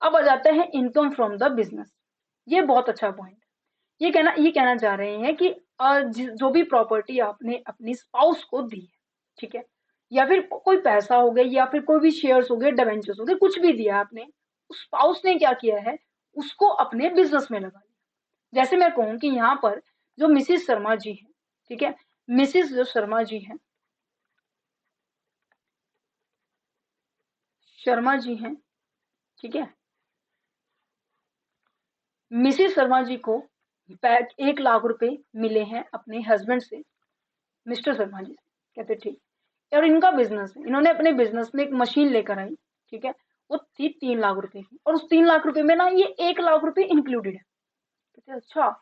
अब आ जाते हैं इनकम फ्रॉम द बिजनेस, ये बहुत अच्छा पॉइंट, ये कहना चाह रहे हैं कि जो भी प्रॉपर्टी आपने अपनी स्पाउस को दी है, ठीक है, या फिर कोई पैसा हो गया या फिर कोई भी शेयर्स हो गए, डिवेंचर्स हो गए, कुछ भी दिया आपने, उस स्पाउस ने क्या किया है, उसको अपने बिजनेस में लगा लिया। जैसे मैं कहूँ कि यहाँ पर जो मिसिस शर्मा जी है, ठीक है, मिसिस जो शर्मा जी है, शर्मा जी हैं, ठीक है, मिसिस शर्मा जी को 1 लाख रुपए मिले हैं अपने हस्बैंड से, मिस्टर शर्मा जी से, कहते ठीक, और इनका बिजनेस है, इन्होंने अपने बिजनेस में एक मशीन लेकर आई, ठीक है, वो थी 3 लाख रुपए की, और उस 3 लाख रुपए में ना ये 1 लाख रुपए इंक्लूडेड है, कहते अच्छा,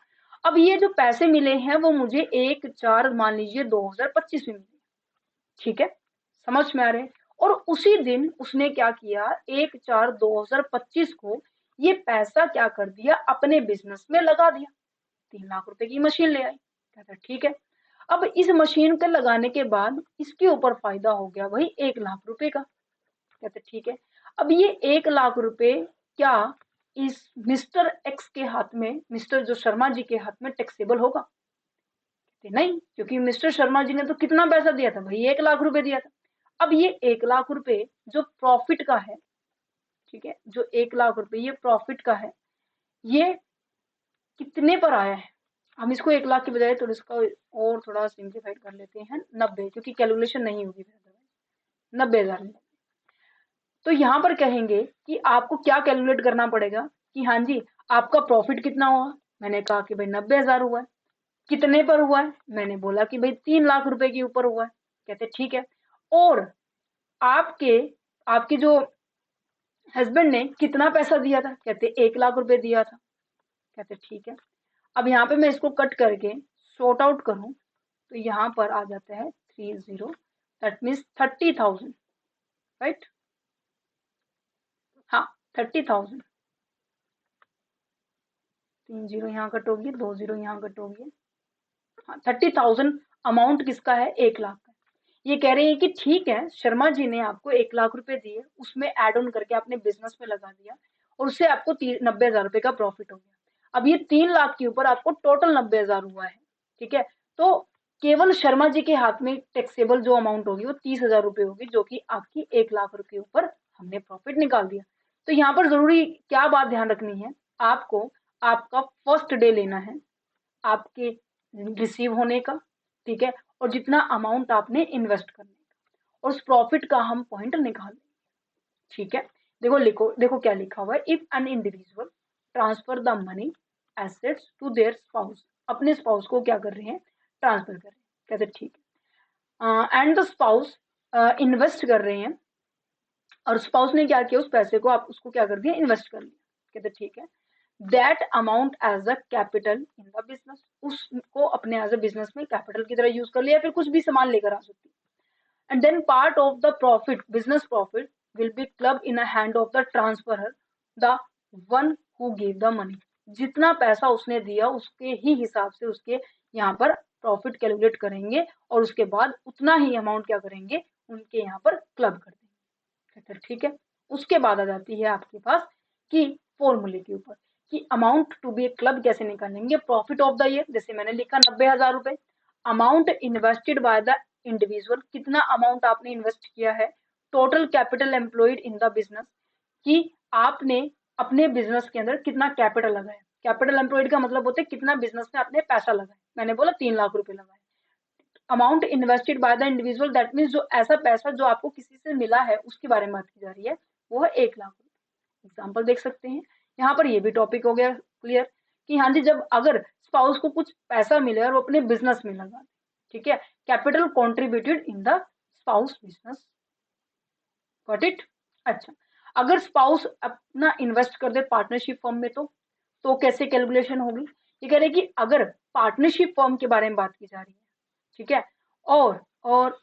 अब ये जो पैसे मिले हैं वो मुझे 1/4 मान लीजिए 2025 में मिले, ठीक है, समझ में आ रहे हैं, और उसी दिन उसने क्या किया, 1/4/2025 को ये पैसा क्या कर दिया, अपने बिजनेस में लगा दिया, 3 लाख रुपए की मशीन ले आई, कहता ठीक है, अब इस मशीन के लगाने के बाद इसके ऊपर फायदा हो गया वही 1 लाख रुपए का, कहते ठीक है, अब ये 1 लाख रुपए क्या इस मिस्टर एक्स के हाथ में, मिस्टर जो शर्मा जी के हाथ में टैक्सेबल होगा, कहते नहीं, क्योंकि मिस्टर शर्मा जी ने तो कितना पैसा दिया था भाई, 1 लाख रुपए दिया था। अब ये 1 लाख रुपए जो प्रॉफिट का है, ठीक है, जो 1 लाख रुपए ये प्रॉफिट का है, ये कितने पर आया है, हम इसको 1 लाख की बजाय थोड़ा इसका और थोड़ा सिंप्लीफाइड कर लेते हैं, 90, क्योंकि कैलकुलेशन नहीं होगी, 90,000। तो यहाँ पर कहेंगे कि आपको क्या कैलकुलेट करना पड़ेगा कि हाँ जी आपका प्रॉफिट कितना हुआ, मैंने कहा कि भाई 90,000 हुआ है, कितने पर हुआ है, मैंने बोला कि भाई 3 लाख रुपए के ऊपर हुआ है, कहते ठीक है, और आपके आपके जो हस्बैंड ने कितना पैसा दिया था, कहते 1 लाख रुपए दिया था, कहते ठीक है, अब यहाँ पे मैं इसको कट करके सॉर्ट आउट करूं तो यहाँ पर आ जाता है 30, दैट मीन्स 30,000, राइट, हाँ 30,000, 3 जीरो यहाँ कट होगी, 2 जीरो यहाँ कट होगी, हाँ 30,000 अमाउंट किसका है, 1 लाख का। ये कह रहे हैं कि ठीक है शर्मा जी ने आपको 1 लाख रुपए दिए, उसमें एड ऑन करके आपने बिजनेस में लगा दिया और उससे आपको 90,000 रुपए का प्रॉफिट हो गया, अब ये 3 लाख के ऊपर आपको टोटल 90,000 हुआ है, ठीक है, तो केवल शर्मा जी के हाथ में टैक्सेबल जो अमाउंट होगी वो 30,000 रुपए होगी, जो कि आपकी 1 लाख रुपए ऊपर हमने प्रॉफिट निकाल दिया। तो यहाँ पर जरूरी क्या बात ध्यान रखनी है, आपको आपका फर्स्ट डे लेना है आपके रिसीव होने का, ठीक है, और जितना अमाउंट आपने इन्वेस्ट करने का, और उस प्रॉफिट का हम पॉइंट निकाल लेंगे, ठीक है। देखो लिखो, देखो क्या लिखा हुआ है, if an individual transfer the money assets to their spouse, अपने स्पाउस को क्या कर रहे हैं, ट्रांसफर कर रहे हैं, कहते ठीक है, एंड द स्पाउस इन्वेस्ट कर रहे हैं, और स्पाउस ने क्या किया, उस पैसे को आप उसको क्या कर दिया, इन्वेस्ट कर लिया, कहते ठीक है, that amount as a capital in the business, उसको अपने एज अ बिजनेस में कैपिटल की तरह यूज कर लिया, फिर कुछ भी सामान लेकर आ सकती है। And then part of the profit, business profit, will be clubbed in a hand of the transferer, the one who gave the money. जितना पैसा उसने दिया उसके ही हिसाब से उसके यहाँ पर प्रॉफिट कैलकुलेट करेंगे, और उसके बाद उतना ही अमाउंट क्या करेंगे, उनके यहाँ पर क्लब कर देंगे, ठीक है। उसके बाद आ जाती है आपके पास कि फॉर्मूले के ऊपर कि अमाउंट टू बी क्लब कैसे निकालेंगे, प्रॉफिट ऑफ द ईयर, जैसे मैंने लिखा 90,000 रुपए, amount invested by the individual, कितना अमाउंट आपने इन्वेस्ट किया है, total capital employed in the business, कि आपने अपने बिजनेस के अंदर कितना कैपिटल लगाया, कैपिटल एम्प्लॉयड का मतलब होता है कितना बिजनेस में आपने पैसा लगाया, मैंने बोला 3 लाख रुपए लगाए। Amount invested by the individual, that means जो ऐसा पैसा जो आपको किसी से मिला है उसके बारे में बात की जा रही है, वो है 1 लाख रुपए। एग्जाम्पल देख सकते हैं, यहाँ पर ये भी टॉपिक हो गया क्लियर कि हाँ जी, जब अगर स्पाउस को कुछ पैसा मिले और वो अपने बिजनेस में लगा, ठीक है, capital contributed in the spouse business, got it. अच्छा, अगर स्पाउस अपना इन्वेस्ट कर दे पार्टनरशिप फर्म में, तो कैसे कैलकुलेशन होगी, ये कह रहे कि अगर पार्टनरशिप फर्म के बारे में बात की जा रही है, ठीक है, और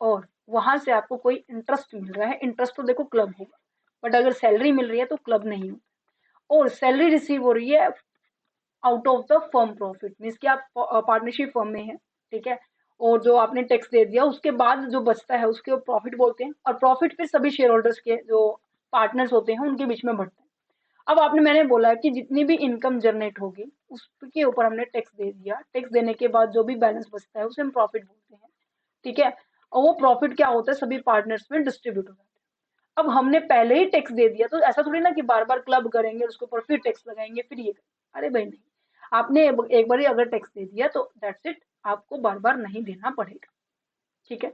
वहां से आपको कोई इंटरेस्ट मिल रहा है, इंटरेस्ट तो देखो क्लब होगा, बट अगर सैलरी मिल रही है तो क्लब नहीं होगा, और सैलरी रिसीव हो रही है out of the firm profit, means कि आप पार्टनरशिप फर्म में है, ठीक है, और जो आपने टैक्स दे दिया उसके बाद जो बचता है उसके प्रॉफिट बोलते हैं, और प्रॉफिट फिर सभी शेयर होल्डर्स के जो पार्टनर्स होते हैं उनके बीच में बढ़ता है। अब आपने, मैंने बोला कि जितनी भी इनकम जनरेट होगी उसके ऊपर हमने टैक्स दे दिया, टैक्स देने के बाद जो भी बैलेंस बचता है उसे हम प्रॉफिट बोलते हैं, ठीक है, और वो प्रॉफिट क्या होता है, सभी पार्टनर्स में डिस्ट्रीब्यूट हो जाता है। अब हमने पहले ही टैक्स दे दिया, तो ऐसा थोड़ी ना कि बार बार क्लब करेंगे उसके ऊपर फिर टैक्स लगाएंगे फिर ये, अरे भाई नहीं, आपने एक बार ही अगर टैक्स दे दिया तो दैट्स इट, आपको बार बार नहीं देना पड़ेगा, ठीक है।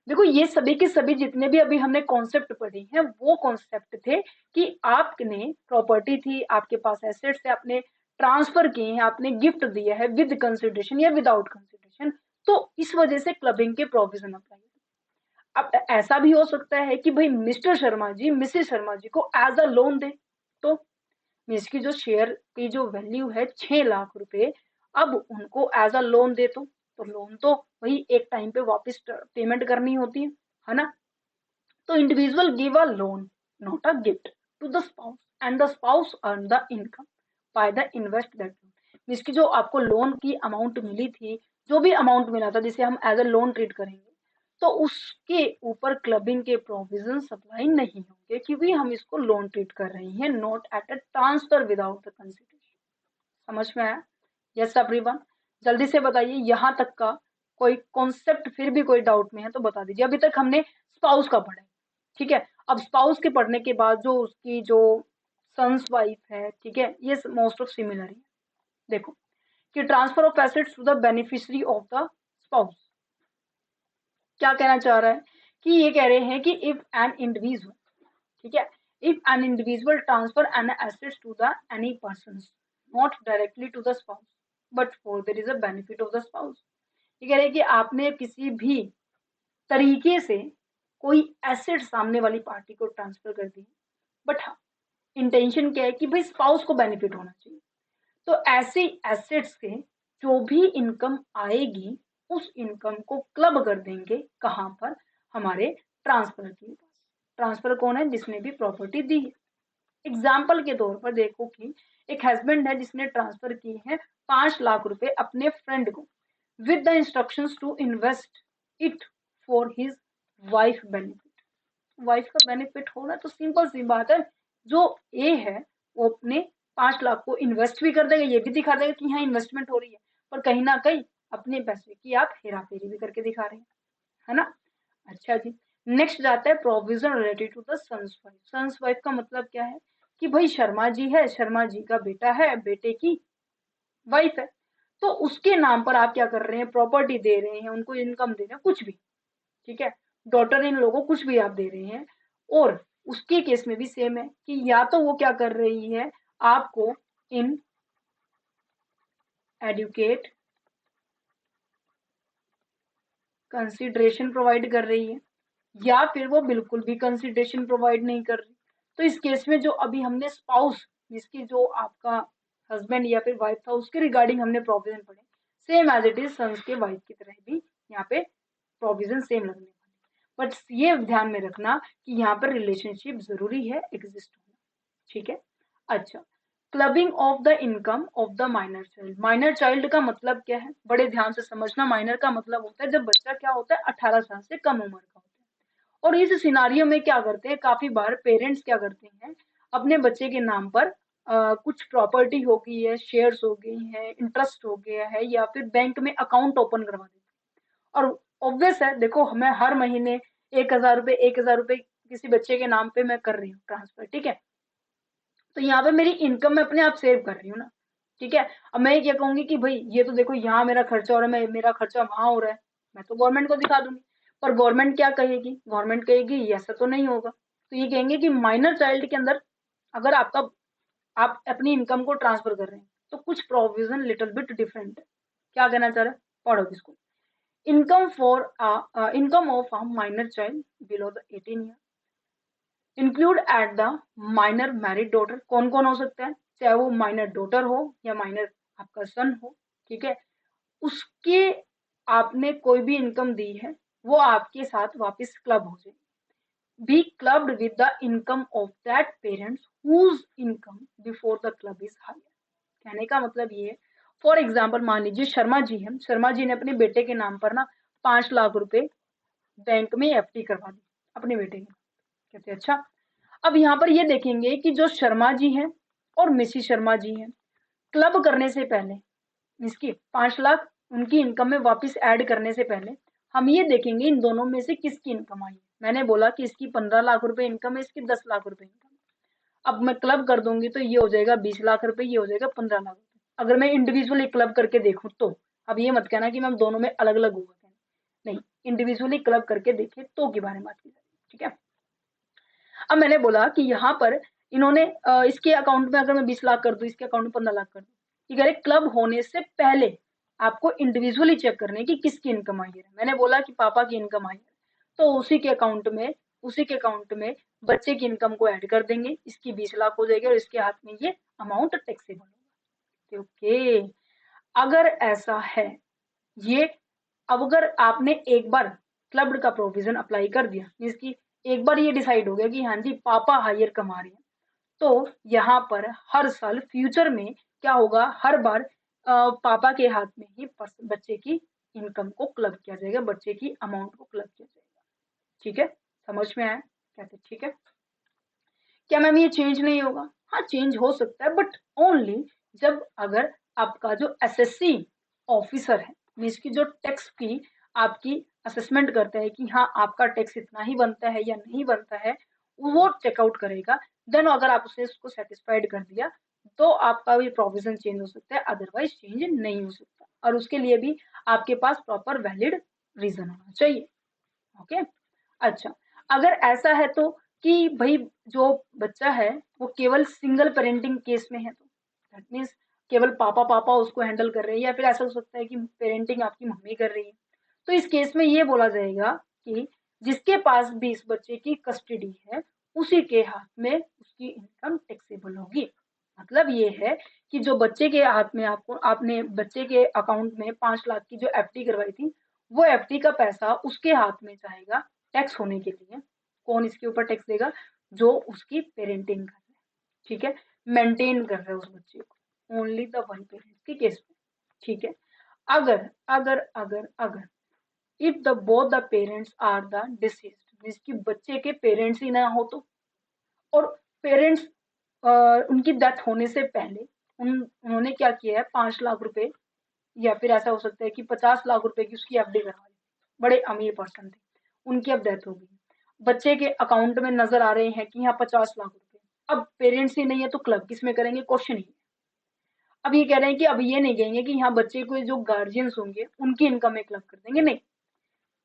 देखो ये सभी के सभी जितने भी अभी हमने कॉन्सेप्ट पढ़े हैं वो कॉन्सेप्ट थे कि आपने प्रॉपर्टी थी, आपके पास एसेट्स थे, आपने ट्रांसफर किए हैं, आपने गिफ्ट दिया है विद कंसिडरेशन या विदाउट कंसिडरेशन, तो इस वजह से क्लबिंग के प्रोविजन अप्लाई। अब ऐसा भी हो सकता है कि भाई मिस्टर शर्मा जी मिसेस शर्मा जी को एज अ लोन दे, तो इसकी जो शेयर की जो वैल्यू है 6 लाख रुपए, अब उनको एज अ लोन दे, तो लोन तो वही एक टाइम पे वापस पेमेंट करनी होती है ना। तो individual give a loan not a gift to the spouse, and the spouse earn the income by the invest that loan, इसकी जो आपको लोन की अमाउंट मिली थी, जो भी अमाउंट मिला था जिसे हम एज अ लोन ट्रीट करेंगे, तो उसके ऊपर क्लबिंग के प्रोविजन अप्लाई नहीं होंगे, क्योंकि हम इसको लोन ट्रीट कर रहे हैं, not at a transfer without the consideration. समझ में आया? यस एवरीवन, जल्दी से बताइए यहाँ तक का कोई कॉन्सेप्ट फिर भी कोई डाउट में है तो बता दीजिए। अभी तक हमने स्पाउस का पढ़ा है, ठीक है, अब स्पाउस के पढ़ने के बाद जो उसकी जो सन्स वाइफ है, ठीक है, ये मोस्ट ऑफ सिमिलर है। देखो कि transfer of assets to the beneficiary of the spouse, क्या कहना चाह रहा है कि ये कह रहे हैं कि इफ एन इंडिविजुअल, ठीक है, if an individual transfer an assets to the any person not directly to the spouse but for there is a benefit of the spouse, ये कह रहे हैं कि आपने किसी भी तरीके से कोई एसेट सामने वाली पार्टी को ट्रांसफर कर दी, बट हाँ इंटेंशन क्या है कि भाई स्पाउस को बेनिफिट होना चाहिए, तो ऐसे एसेट्स से जो भी इनकम आएगी उस इनकम को क्लब कर देंगे कहाँ पर, हमारे ट्रांसफर के पास। ट्रांसफर कौन है, जिसने भी प्रॉपर्टी दी है। एग्जाम्पल के तौर पर देखो कि एक हस्बैंड है जिसने ट्रांसफर किए हैं 5 लाख रुपए अपने फ्रेंड को with the instructions to invest it for his wife benefit. Wife का बेनिफिट होना तो सिंपल सी बात है, जो ए है वो अपने 5 लाख को इन्वेस्ट भी कर देगा, ये भी दिखा देगा कि यहाँ इन्वेस्टमेंट हो रही है, पर कहीं ना कहीं अपने पैसे की आप हेरा फेरी भी करके दिखा रहे हैं, है ना। अच्छा जी, नेक्स्ट जाता है provision related to the son's wife. Son's wife का मतलब क्या है कि भाई शर्मा जी है, शर्मा जी का बेटा है, बेटे की वाइफ है, तो उसके नाम पर आप क्या कर रहे हैं, प्रॉपर्टी दे रहे हैं, उनको इनकम दे रहे हैं, कुछ भी, ठीक है, डॉटर इन लोगों को कुछ भी आप दे रहे हैं। और उसके केस में भी सेम है कि या तो वो क्या कर रही है, आपको इन एडुकेट कंसिडरेशन प्रोवाइड कर रही है, या फिर वो बिल्कुल भी कंसिडरेशन प्रोवाइड नहीं कर रही। तो इस केस में जो अभी हमने स्पाउस, जिसकी जो आपका हस्बैंड या फिर वाइफ था, उसके रिगार्डिंग हमने प्रोविजन पढ़े, same as it is son's के वाइफ की तरह भी यहाँ पे प्रोविजन सेम लगने वाले। बट ये ध्यान में रखना कि यहाँ पर रिलेशनशिप जरूरी है एग्जिस्ट होना, ठीक है। अच्छा, clubbing of the income of the minor child. Minor child का मतलब क्या है, बड़े ध्यान से समझना। माइनर का मतलब होता है जब बच्चा क्या होता है, 18 साल से कम उम्र का होता है। और इस सिनारियो में क्या करते हैं, काफी बार पेरेंट्स क्या करते हैं, अपने बच्चे के नाम पर कुछ प्रॉपर्टी हो गई है, शेयर्स हो गई है, इंटरेस्ट हो गया है, या फिर बैंक में अकाउंट ओपन करवा देते हैं। और ऑब्वियस है, देखो मैं हर महीने 1,000 रुपए किसी बच्चे के नाम पे मैं कर रही हूँ ट्रांसफर, ठीक है, तो यहाँ पे मेरी इनकम मैं अपने आप सेव कर रही हूँ ना, ठीक है। अब मैं क्या कहूंगी कि भाई ये तो देखो यहाँ मेरा खर्चा हो रहा है, मेरा खर्चा वहां हो रहा है, मैं तो गवर्नमेंट को दिखा दूंगी। पर गवर्नमेंट क्या कहेगी, गवर्नमेंट कहेगी ये ऐसा तो नहीं होगा, तो ये कहेंगे कि माइनर चाइल्ड के अंदर अगर आप अपनी इनकम को ट्रांसफर कर रहे हैं तो कुछ प्रोविजन लिटिल बिट डिफरेंट है। क्या कहना चाह रहे हैं, पढ़ो इसको। Income of a minor child below the 18 year include at the minor married daughter. कौन कौन हो सकता है, चाहे वो माइनर डॉटर हो या माइनर आपका सन हो, ठीक है, उसके आपने कोई भी इनकम दी है वो आपके साथ वापस क्लब हो जाए, be clubbed with the income of that parents whose income before the club is higher. कहने का मतलब ये है, फॉर एग्जाम्पल मान लीजिए शर्मा जी हैं, शर्मा जी ने अपने बेटे के नाम पर ना 5 लाख रुपए बैंक में एफडी करवा दी अपने बेटे के, कहते अच्छा। अब यहाँ पर ये देखेंगे कि जो शर्मा जी हैं और मिसिस शर्मा जी हैं, क्लब करने से पहले इसकी 5 लाख उनकी इनकम में वापस ऐड करने से पहले हम ये देखेंगे इन दोनों में से किसकी इनकम आई है। मैंने बोला कि इसकी 15 लाख रुपए इनकम है, इसकी 10 लाख रुपए इनकम। अब मैं क्लब कर दूंगी तो ये हो जाएगा 20 लाख रुपए, ये हो जाएगा 15 लाख रुपए। अगर मैं इंडिविजुअली क्लब करके देखूं तो, अब ये मत कहना कि मैम दोनों में अलग अलग हुआ, नहीं, इंडिविजुअली क्लब करके देखे तो की बारे में बात की जाएगी, ठीक है। अब मैंने बोला कि यहाँ पर इन्होंने इसके अकाउंट में अगर मैं 20 लाख कर दूं, इसके अकाउंट में 15 लाख कर दूं, ये कह रहे क्लब होने से पहले आपको इंडिविजुअली चेक करने की किसकी इनकम आई है। मैंने बोला कि पापा की इनकम आई है, तो उसी के अकाउंट में बच्चे की इनकम को ऐड कर देंगे, इसकी 20 लाख हो जाएगी और इसके हाथ में ये अमाउंट टैक्सेबल होगा। ओके, अगर ऐसा है ये, अब अगर आपने एक बार क्लब्ड का प्रोविजन अप्लाई कर दिया, जिसकी एक बार ये डिसाइड हो गया कि हाँ जी पापा हायर कमा रहे हैं, तो यहाँ पर हर साल फ्यूचर में क्या होगा, हर बार पापा के हाथ में ही बच्चे की इनकम को क्लब किया जाएगा, बच्चे की अमाउंट को क्लब किया जाएगा, ठीक है। समझ में आया, कहते ठीक है। क्या मैम ये चेंज नहीं होगा, हाँ चेंज हो सकता है, बट ओनली जब अगर आपका जो एसएससी ऑफिसर है, मीन्स की जो टैक्स की आपकी असेसमेंट करता है कि हाँ आपका टैक्स इतना ही बनता है या नहीं बनता है, वो चेकआउट करेगा। देन अगर आप उसे उसको सेटिस्फाइड कर दिया तो आपका भी प्रोविजन चेंज हो सकता है, अदरवाइज चेंज नहीं हो सकता, और उसके लिए भी आपके पास प्रॉपर वैलिड रीजन होना चाहिए। ओके, अच्छा, अगर ऐसा है तो कि भाई जो बच्चा है वो केवल सिंगल पेरेंटिंग केस में है, तो दैट मीन्स केवल पापा पापा उसको हैंडल कर रहे हैं, या फिर ऐसा हो सकता है कि पेरेंटिंग आपकी मम्मी कर रही है, तो इस केस में ये बोला जाएगा कि जिसके पास भी इस बच्चे की कस्टडी है उसी के हाथ में उसकी इनकम टैक्सेबल होगी। मतलब ये है कि जो बच्चे के हाथ में आपने बच्चे के अकाउंट में 5 लाख की जो एफडी करवाई थी, वो एफडी का पैसा उसके हाथ में जाएगा टैक्स होने के लिए। कौन इसके ऊपर टैक्स देगा, जो उसकी पेरेंटिंग कर रहा है, ठीक है, मेंटेन कर रहा है उस बच्चे को, ओनली द वन पेरेंट्स के केस में, ठीक है। अगर अगर अगर अगर if the both the parents are the deceased, जिसकी बच्चे के पेरेंट्स ही ना हो तो, और पेरेंट्स उनकी डेथ होने से पहले उन्होंने क्या किया है, 5 लाख रुपए, या फिर ऐसा हो सकता है कि 50 लाख रुपए की उसकी एफडी करवाई, बड़े अमीर पर्सन थे, उनकी अब डेथ हो गई, बच्चे के अकाउंट में नजर आ रहे हैं कि यहाँ 50 लाख रुपए, अब पेरेंट्स ही नहीं है तो क्लब किस में करेंगे, क्वेश्चन ही। अब ये कह रहे हैं कि अब ये नहीं कहेंगे कि यहाँ बच्चे को जो गार्जियंस होंगे उनकी इनकम में क्लब कर देंगे, नहीं,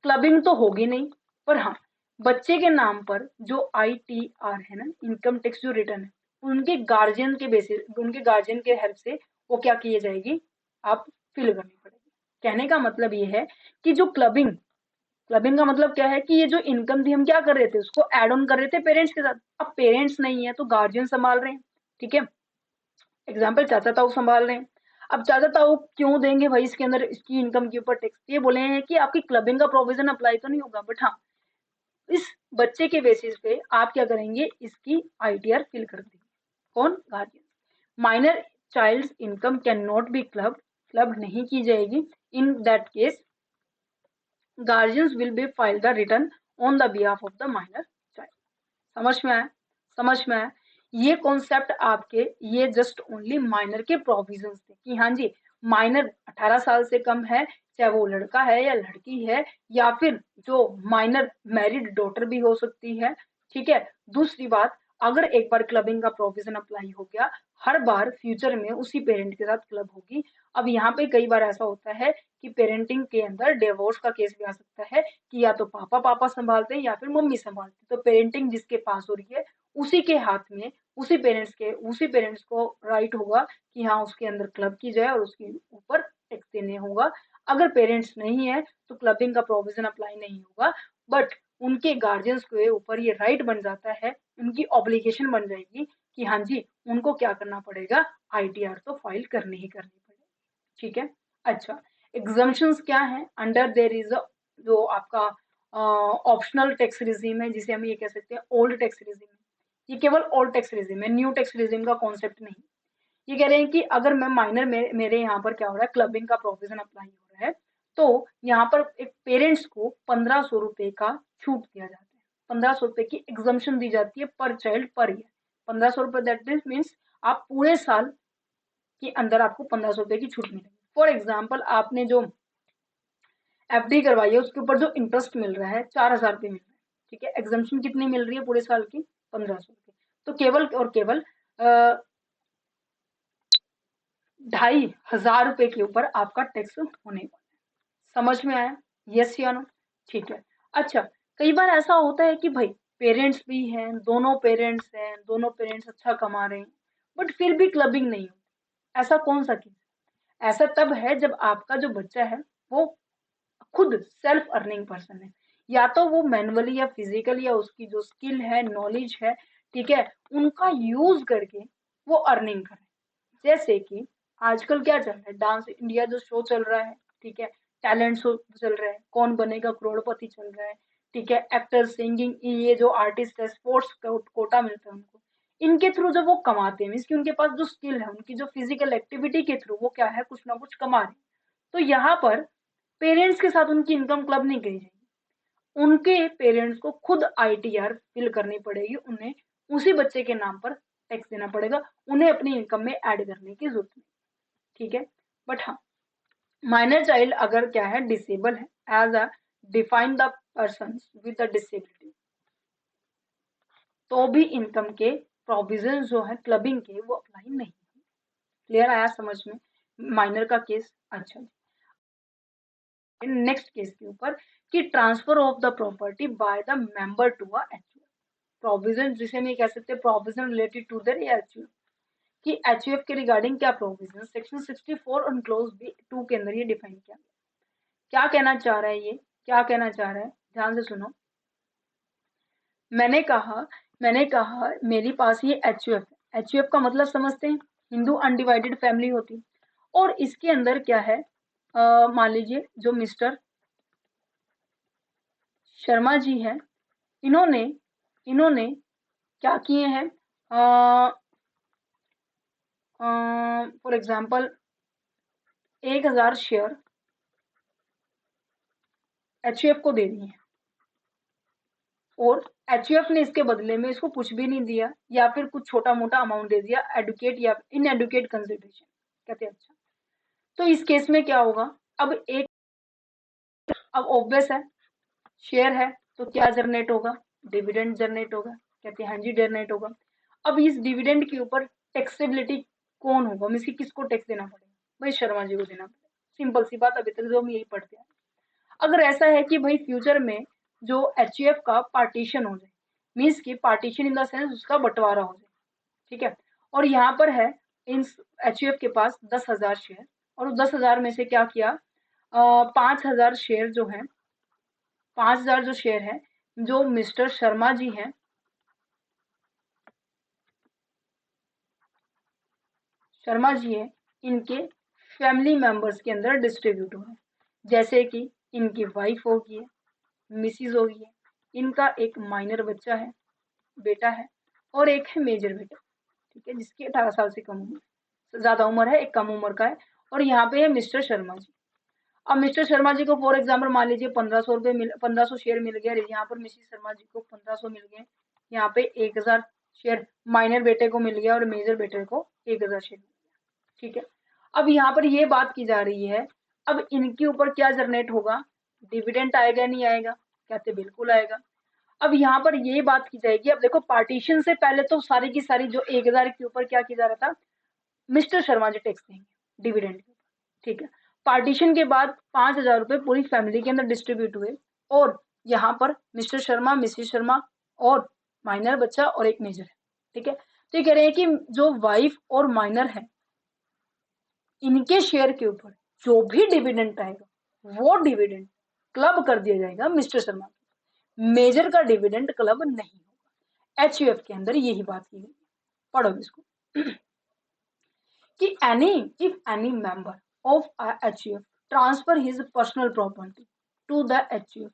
क्लबिंग तो होगी नहीं। पर हाँ, बच्चे के नाम पर जो ITR है ना, इनकम टैक्स जो रिटर्न है, उनके गार्जियन के बेसिस, उनके गार्जियन के हेल्प से वो क्या की जाएगी, आप फिल करनी पड़ेगी। कहने का मतलब ये है कि जो क्लबिंग, क्लबिंग का मतलब क्या है कि ये जो इनकम थी हम क्या कर रहे थे, उसको ऐड ऑन कर रहे थे पेरेंट्स के साथ। अब पेरेंट्स नहीं है तो गार्जियन संभाल रहे हैं, ठीक है। एग्जाम्पल, चाचा ताऊ संभाल रहे हैं। अब चाचा ताऊ क्यों देंगे भाई इसके अंदर इसकी इनकम के ऊपर टैक्स, ये बोले हैं कि आपकी क्लबिंग का प्रोविजन अप्लाई तो नहीं होगा, बट हाँ, इस बच्चे के बेसिस पे आप क्या करेंगे, इसकी ITR फिल कर देंगे, कौन, guardian. Minor child income can not be club, club नहीं की जाएगी। In that case guardians will be file the return on the behalf of the minor child। समझ में आया, समझ में आया। ये कॉन्सेप्ट आपके, ये जस्ट ओनली माइनर के प्रोविजंस थे कि हाँ जी, माइनर 18 साल से कम है, चाहे वो लड़का है या लड़की है, या फिर जो माइनर मैरिड डॉटर भी हो सकती है, ठीक है। दूसरी बात, अगर एक बार क्लबिंग का प्रोविजन अप्लाई हो गया, हर बार फ्यूचर में उसी पेरेंट के साथ क्लब होगी। अब यहाँ पे कई बार ऐसा होता है कि पेरेंटिंग के अंदर डिवोर्स का केस भी आ सकता है कि या तो पापा पापा संभालते हैं या फिर मम्मी संभालती है, तो पेरेंटिंग जिसके पास हो रही है उसी के हाथ में, उसी पेरेंट्स को राइट होगा कि हाँ उसके अंदर क्लब की जाए और उसके ऊपर टैक्स देने होगा। अगर पेरेंट्स नहीं है तो क्लबिंग का प्रोविजन अप्लाई नहीं होगा, बट उनके गार्जियंस के ऊपर ये राइट बन जाता है, उनकी ऑब्लिगेशन बन जाएगी कि हाँ जी उनको क्या करना पड़ेगा, ITR तो फाइल करनी ही करनी पड़ेगी, ठीक है। अच्छा, एग्जम्पशंस क्या है, अंडर देयर इज जो आपका ऑप्शनल टैक्स रिजीम है, जिसे हम ये कह सकते हैं ओल्ड टैक्स रिजीम। ये केवल ओल्ड टैक्स रिजीम है, न्यू टैक्स रिजीम का कॉन्सेप्ट नहीं। ये कह रहे हैं कि अगर मैं माइनर में, मेरे यहाँ पर क्या हो रहा है, क्लबिंग का प्रोविजन अप्लाई हो रहा है, तो यहाँ पर एक पेरेंट्स को 1500 रुपए का छूट दिया जाता है, 1500 रुपए की एग्जम्पशन दी जाती है पर चाइल्ड पर ईयर। 1500 रुपए दैट मीन्स आप पूरे साल के अंदर आपको 1500 रुपए की छूट मिलेगी। फॉर एग्जाम्पल, आपने जो FD करवाई है उसके ऊपर जो इंटरेस्ट मिल रहा है 4000 रुपये मिल रहा है, ठीक है। एग्जम्पशन कितनी मिल रही है पूरे साल की, 1500 रुपये। तो केवल और केवल 2500 रुपए के ऊपर आपका टैक्स होने वाला है। समझ में आया, यस या नो, ठीक है। अच्छा, कई बार ऐसा होता है कि भाई पेरेंट्स भी हैं, दोनों पेरेंट्स अच्छा कमा रहे हैं, बट फिर भी क्लबिंग नहीं होती। ऐसा कौन सा केस, ऐसा तब है जब आपका जो बच्चा है वो खुद सेल्फ अर्निंग पर्सन है, या तो वो मैनुअली या फिजिकली या उसकी जो स्किल है, नॉलेज है, ठीक है, उनका यूज करके वो अर्निंग करे। जैसे कि आजकल क्या चल रहा है, डांस इंडिया जो शो चल रहा है, ठीक है, टैलेंट शो चल रहा है, कौन बनेगा करोड़पति चल रहा है, ठीक है, एक्टर, सिंगिंग, ये जो आर्टिस्ट है, स्पोर्ट्स कोटा मिलता है उनको, इनके थ्रू जब वो कमाते हैं, मीन्स कि उनके पास जो स्किल है, उनकी जो फिजिकल एक्टिविटी के थ्रू वो क्या है, कुछ ना कुछ कमा रहे हैं। तो यहाँ पर पेरेंट्स के साथ उनकी इनकम क्लब नहीं करी जाएगी, उनके पेरेंट्स को खुद ITR फिल करनी पड़ेगी, उन्हें उसी बच्चे के नाम पर टैक्स देना पड़ेगा, उन्हें अपनी इनकम में ऐड करने की जरूरत नहीं, ठीक है। बट हाँ, माइनर चाइल्ड अगर क्या है, डिसेबल है, as a define the person with the disability, तो भी इनकम के प्रोविजन जो है क्लबिंग के वो अप्लाई नहीं। क्लियर आया समझ में, माइनर का केस। अच्छा, नेक्स्ट केस के ऊपर कि transfer of the property by the member to a HUF, provision जिसे हम ये कह सकते हैं provision related to the HUF, कि HUF के रिगार्डिंग क्या प्रोविजन, सेक्शन 64 और क्लोज B2 के अंदर ये डिफाइन किया। क्या कहना चाह रहा है ये, क्या कहना चाह रहा है, ध्यान से सुनो। मैंने कहा मेरे पास ये HUF है, HUF का मतलब समझते हैं, हिंदू अनडिवाइडेड फैमिली होती है, और इसके अंदर क्या है, मान लीजिए जो मिस्टर शर्मा जी हैं, इन्होंने इन्होंने क्या किए हैं, फॉर एग्जाम्पल 1000 शेयर HUF को दे दिए हैं, और HUF ने इसके बदले में इसको कुछ भी नहीं दिया, या फिर कुछ छोटा मोटा अमाउंट दे दिया, एडुकेट या इन एडुकेट कंसिडरेशन कहते हैं। अच्छा, तो इस केस में क्या होगा, अब ऑब्वियस है, शेयर है तो क्या जनरेट होगा, डिविडेंड जनरेट होगा, कहते हैं हाँ जी जनरेट होगा। अब इस डिविडेंड के ऊपर टैक्सेबिलिटी कौन होगा, मीन्स कि किसको टैक्स देना पड़ेगा, भाई शर्मा जी को देना पड़ेगा। सिंपल सी बात, अभी तक जो हम यही पढ़ते हैं। अगर ऐसा है कि भाई फ्यूचर में जो एचयूएफ का पार्टीशन हो जाए, मीन्स कि पार्टीशन इन द सेंस उसका बंटवारा हो जाए, ठीक है, और यहाँ पर है इन एचयूएफ के पास 10,000 शेयर, और उस 10,000 में से क्या किया, 5,000 शेयर जो है, 5,000 जो शेयर है जो मिस्टर शर्मा जी हैं, शर्मा जी है, इनके फैमिली मेंबर्स के अंदर डिस्ट्रीब्यूट हुए, जैसे कि इनकी वाइफ होगी है, मिसिज होगी है, इनका एक माइनर बच्चा है, बेटा है, और एक है मेजर बेटा, ठीक है, जिसकी 18 साल से कम उम्र, ज्यादा उम्र है, एक कम उम्र का है, और यहाँ पे है मिस्टर शर्मा जी। अब मिस्टर शर्मा जी को फॉर एग्जाम्पल मान लीजिए 1,500 शेयर मिल गया, यहाँ पर मिसेस शर्मा जी को 1,500 मिल गए, यहाँ पे 1,000 शेयर माइनर बेटे को मिल गया और मेजर बेटे को 1,000 शेयर, ठीक है। अब यहाँ पर ये बात की जा रही है, अब इनके ऊपर क्या जनरेट होगा, डिविडेंड आएगा नहीं आएगा, कहते बिल्कुल आएगा। अब यहाँ पर ये बात की जाएगी, अब देखो पार्टीशन से पहले तो सारी की सारी जो 1,000 के ऊपर क्या किया जा रहा था, मिस्टर शर्मा जी टैक्स देंगे डिविडेंड के ऊपर, ठीक है। पार्टीशन के बाद 5,000 रुपए पूरी फैमिली के अंदर डिस्ट्रीब्यूट हुए, और यहाँ पर मिस्टर शर्मा, मिसेस शर्मा और माइनर बच्चा और एक मेजर है, ठीक है। तो ये कह रहे हैं कि जो वाइफ और माइनर है, इनके शेयर के ऊपर जो भी डिविडेंड आएगा वो डिविडेंड क्लब कर दिया जाएगा मिस्टर शर्मा, मेजर का डिविडेंड क्लब नहीं होगा। एचयूएफ के अंदर यही बात की गई, पढ़ो इसको कि any member of HUF transfer his personal property to the HUF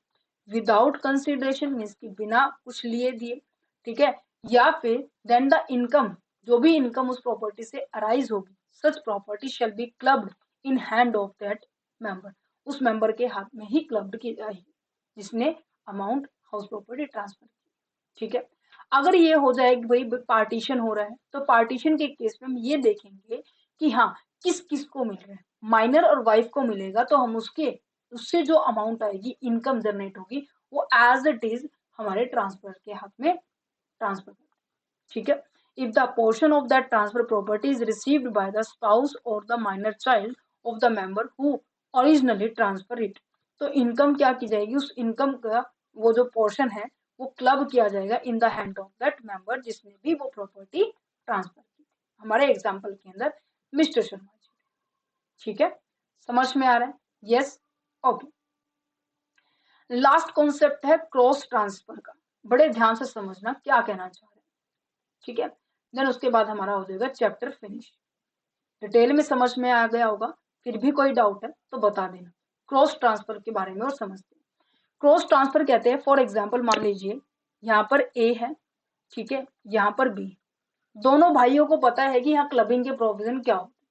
without consideration, means कि बिना कुछ लिए दिए, ठीक है, या फिर then the income, जो भी इनकम उस प्रॉपर्टी से अराइज होगी, such property shall be clubbed in hand of that member, उस मेंबर के हाथ में ही क्लब्ड की जाएगी जिसने अमाउंट हाउस प्रॉपर्टी ट्रांसफर की, ठीक है। अगर ये हो जाए कि भाई पार्टीशन हो रहा है, तो पार्टीशन के केस में हम ये देखेंगे कि हाँ किस किस को मिल रहा है, माइनर और वाइफ को मिलेगा, तो हम उससे जो अमाउंट आएगी, इनकम जनरेट होगी, वो एज इट इज हमारे ट्रांसफर के हाथ में ट्रांसफर, ठीक है। If the portion of that transfer property is received by the spouse और the minor child of the member who originally transfer it, तो इनकम क्या की जाएगी, उस इनकम का वो जो पोर्शन है वो क्लब किया जाएगा in the hand of that member जिसने भी वो प्रॉपर्टी ट्रांसफर की, हमारे एग्जांपल के अंदर मिस्टर शर्मा जी, ठीक है। समझ में आ रहा है, यस, ओके। लास्ट कॉन्सेप्ट है क्रॉस ट्रांसफर का, बड़े ध्यान से समझना क्या कहना चाह रहे हैं, ठीक है। देन उसके बाद हमारा हो जाएगा चैप्टर फिनिश, डिटेल में समझ में आ गया होगा, फिर भी कोई डाउट है तो बता देना क्रॉस ट्रांसफर के बारे में और समझते हैं। क्रॉस ट्रांसफर कहते हैं, फॉर एग्जाम्पल मान लीजिए यहाँ पर ए है, ठीक है, यहाँ पर बी, दोनों भाइयों को पता है कि यहाँ क्लबिंग के प्रोविजन क्या होते हैं,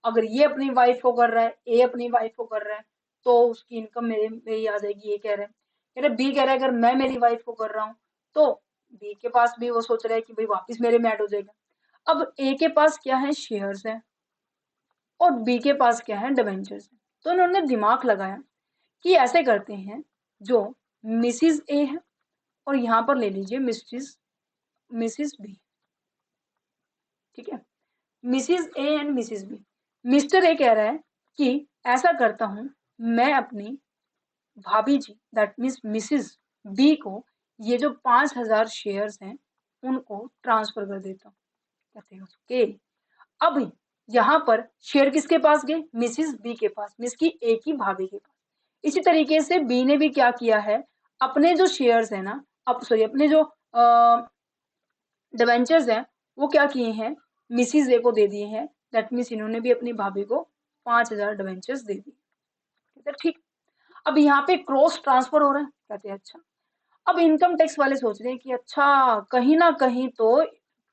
अगर ये अपनी वाइफ को कर रहा है, ए अपनी वाइफ को कर रहा है, तो उसकी इनकम मेरे में ही आ जाएगी, ये कह रहे हैं, बी कह रहा है अगर मैं मेरी वाइफ को कर रहा हूँ तो बी के पास भी वो सोच रहा है कि भाई वापिस मेरे में ऐड हो जाएगा। अब ए के पास क्या है, शेयर्स है, और बी के पास क्या है, डिबेंचर्स है, तो इन्होंने दिमाग लगाया कि ऐसे करते हैं, जो मिसिस ए है और यहाँ पर ले लीजिए मिसिस बी, ठीक है, missus A and missus B, mister A कह रहा है कि ऐसा करता हूं, मैं अपनी भाभी जी दैट मीन्स मिसिस बी को ये जो 5,000 शेयर्स हैं उनको ट्रांसफर कर देता हूँ, कहते हैं ओके। अब यहाँ पर शेयर किसके पास गए, मिसिस बी के पास, मिस की ए की भाभी के पास। इसी तरीके से बी ने भी क्या किया है, अपने जो शेयर्स है ना, अब सॉरी अपने जो डिवेंचर्स हैं वो क्या किए हैं, मिसिस ए को दे दिए हैं, दैट मीन्स इन्होंने भी अपनी भाभी को 5,000 डिवेंचर्स दे दिए, ठीक। अब यहाँ पे क्रॉस ट्रांसफर हो रहा है, कहते हैं अच्छा। अब इनकम टैक्स वाले सोच रहे हैं कि अच्छा कहीं ना कहीं तो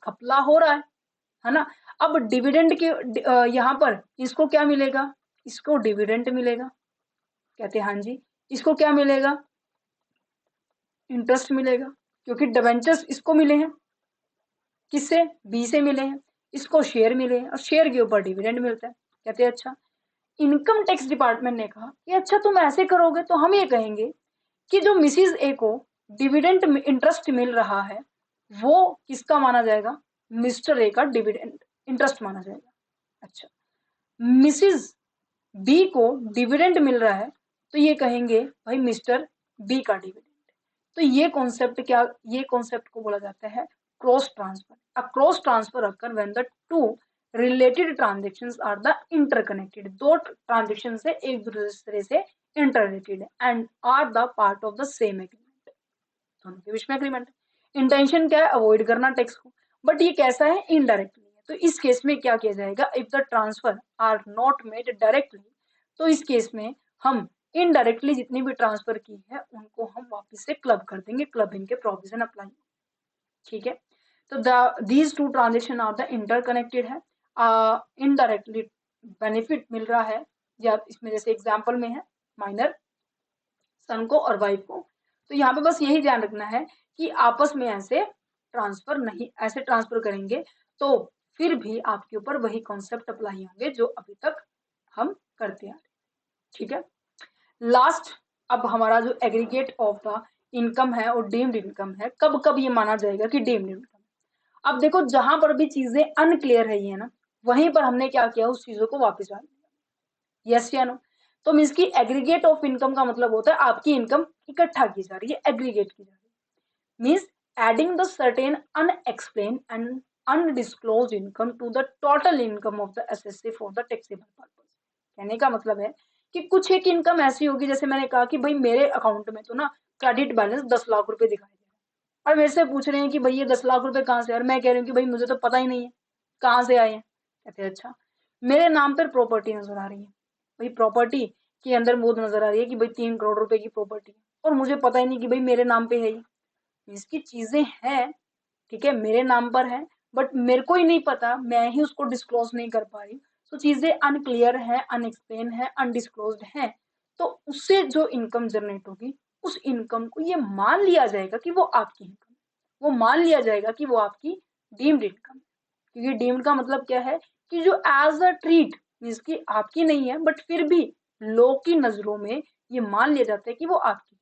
घपला हो रहा है ना। अब डिविडेंड के यहाँ पर इसको क्या मिलेगा, इसको डिविडेंड मिलेगा, कहते हैं हाँ जी, इसको क्या मिलेगा, इंटरेस्ट मिलेगा, क्योंकि डिवेंचर्स इसको मिले हैं, किससे, बी से मिले हैं, इसको शेयर मिले हैं और शेयर के ऊपर डिविडेंड मिलता है, कहते हैं अच्छा। इनकम टैक्स डिपार्टमेंट ने कहा कि अच्छा तुम ऐसे करोगे तो हम ये कहेंगे कि जो मिसिस ए को डिविडेंड इंटरेस्ट मिल रहा है वो किसका माना जाएगा, मिस्टर ए का डिविडेंड इंटरेस्ट माना जाएगा। अच्छा, मिसिज बी को डिविडेंड मिल रहा है तो ये कहेंगे भाई मिस्टर बी का डिविडेंड। तो ये कॉन्सेप्ट को बोला जाता है cross transfer. A cross transfer occur when the two related transactions are the interconnected. दो ट्रांजेक्शन से एक दूसरे से इंटररिलेटेड है and are the part of the same agreement. दोनों के बीच में एग्रीमेंट। इंटेंशन क्या है? अवॉइड करना टैक्स को, बट ये कैसा है? इनडायरेक्टली है। तो इस केस में क्या किया जाएगा? If the transfer R not made directly, तो इस केस में हम इनडायरेक्टली जितनी भी ट्रांसफर की है उनको हम वापस से क्लब कर देंगे, क्लबिंग के प्रोविजन अप्लाई। ठीक है, तो these two transaction are the interconnected है, इनडायरेक्टली बेनिफिट मिल रहा है, या इसमें जैसे एग्जांपल में है माइनर सन को और वाइफ को। तो यहाँ पे बस यही ध्यान रखना है कि आपस में ऐसे ट्रांसफर करेंगे तो फिर भी आपके ऊपर वही कॉन्सेप्ट अप्लाई होंगे जो अभी तक हम करते आ रहे। ठीक है, लास्ट अब हमारा जो एग्रीगेट ऑफ द इनकम है और डीम्ड इनकम है, कब कब ये माना जाएगा कि डीम्ड इनकम। अब देखो जहां पर भी चीजें अनक्लियर है ना, वहीं पर हमने क्या किया? उस चीजों को वापस डाल दिया। यस या नो? तो मीन्स की एग्रीगेट ऑफ इनकम का मतलब होता है आपकी इनकम इकट्ठा की जा रही है, एग्रीगेट की जा रही है। Means adding the certain unexplained and undisclosed income to the total income of the assessee for the taxable purpose. कहने का मतलब है कि कुछ एक इनकम ऐसी होगी, जैसे मैंने कहा कि भाई मेरे अकाउंट में तो ना क्रेडिट बैलेंस 10 लाख रुपए दिखाई दे रहा है, और मेरे से पूछ रहे हैं कि भाई ये 10 लाख रुपए कहाँ से? और मैं कह रही हूँ कि भाई मुझे तो पता ही नहीं है कहाँ से आए हैं। कहते हैं अच्छा, मेरे नाम पर प्रॉपर्टी नजर आ रही है, भाई प्रॉपर्टी के अंदर वो नजर आ रही है कि भाई 3 करोड़ रुपए की प्रॉपर्टी है, और मुझे पता ही नहीं कि भाई मेरे नाम पे है ही। इसकी चीजें हैं, ठीक है, मेरे नाम पर है, बट मेरे को ही नहीं पता, मैं ही उसको डिस्क्लोज नहीं कर पा रही। तो चीजें अनक्लियर है, अनएक्सप्लेन है, अनडिस्क्लोज्ड है, तो उससे जो इनकम जनरेट होगी उस इनकम को ये मान लिया जाएगा कि वो आपकी इनकम, वो मान लिया जाएगा कि वो आपकी डीम्ड इनकम। क्योंकि डीम्ड का मतलब क्या है कि जो एज अ ट्रीट मीन्स की आपकी नहीं है, बट फिर भी लोग की नजरों में ये मान लिया जाता है कि वो आपकी।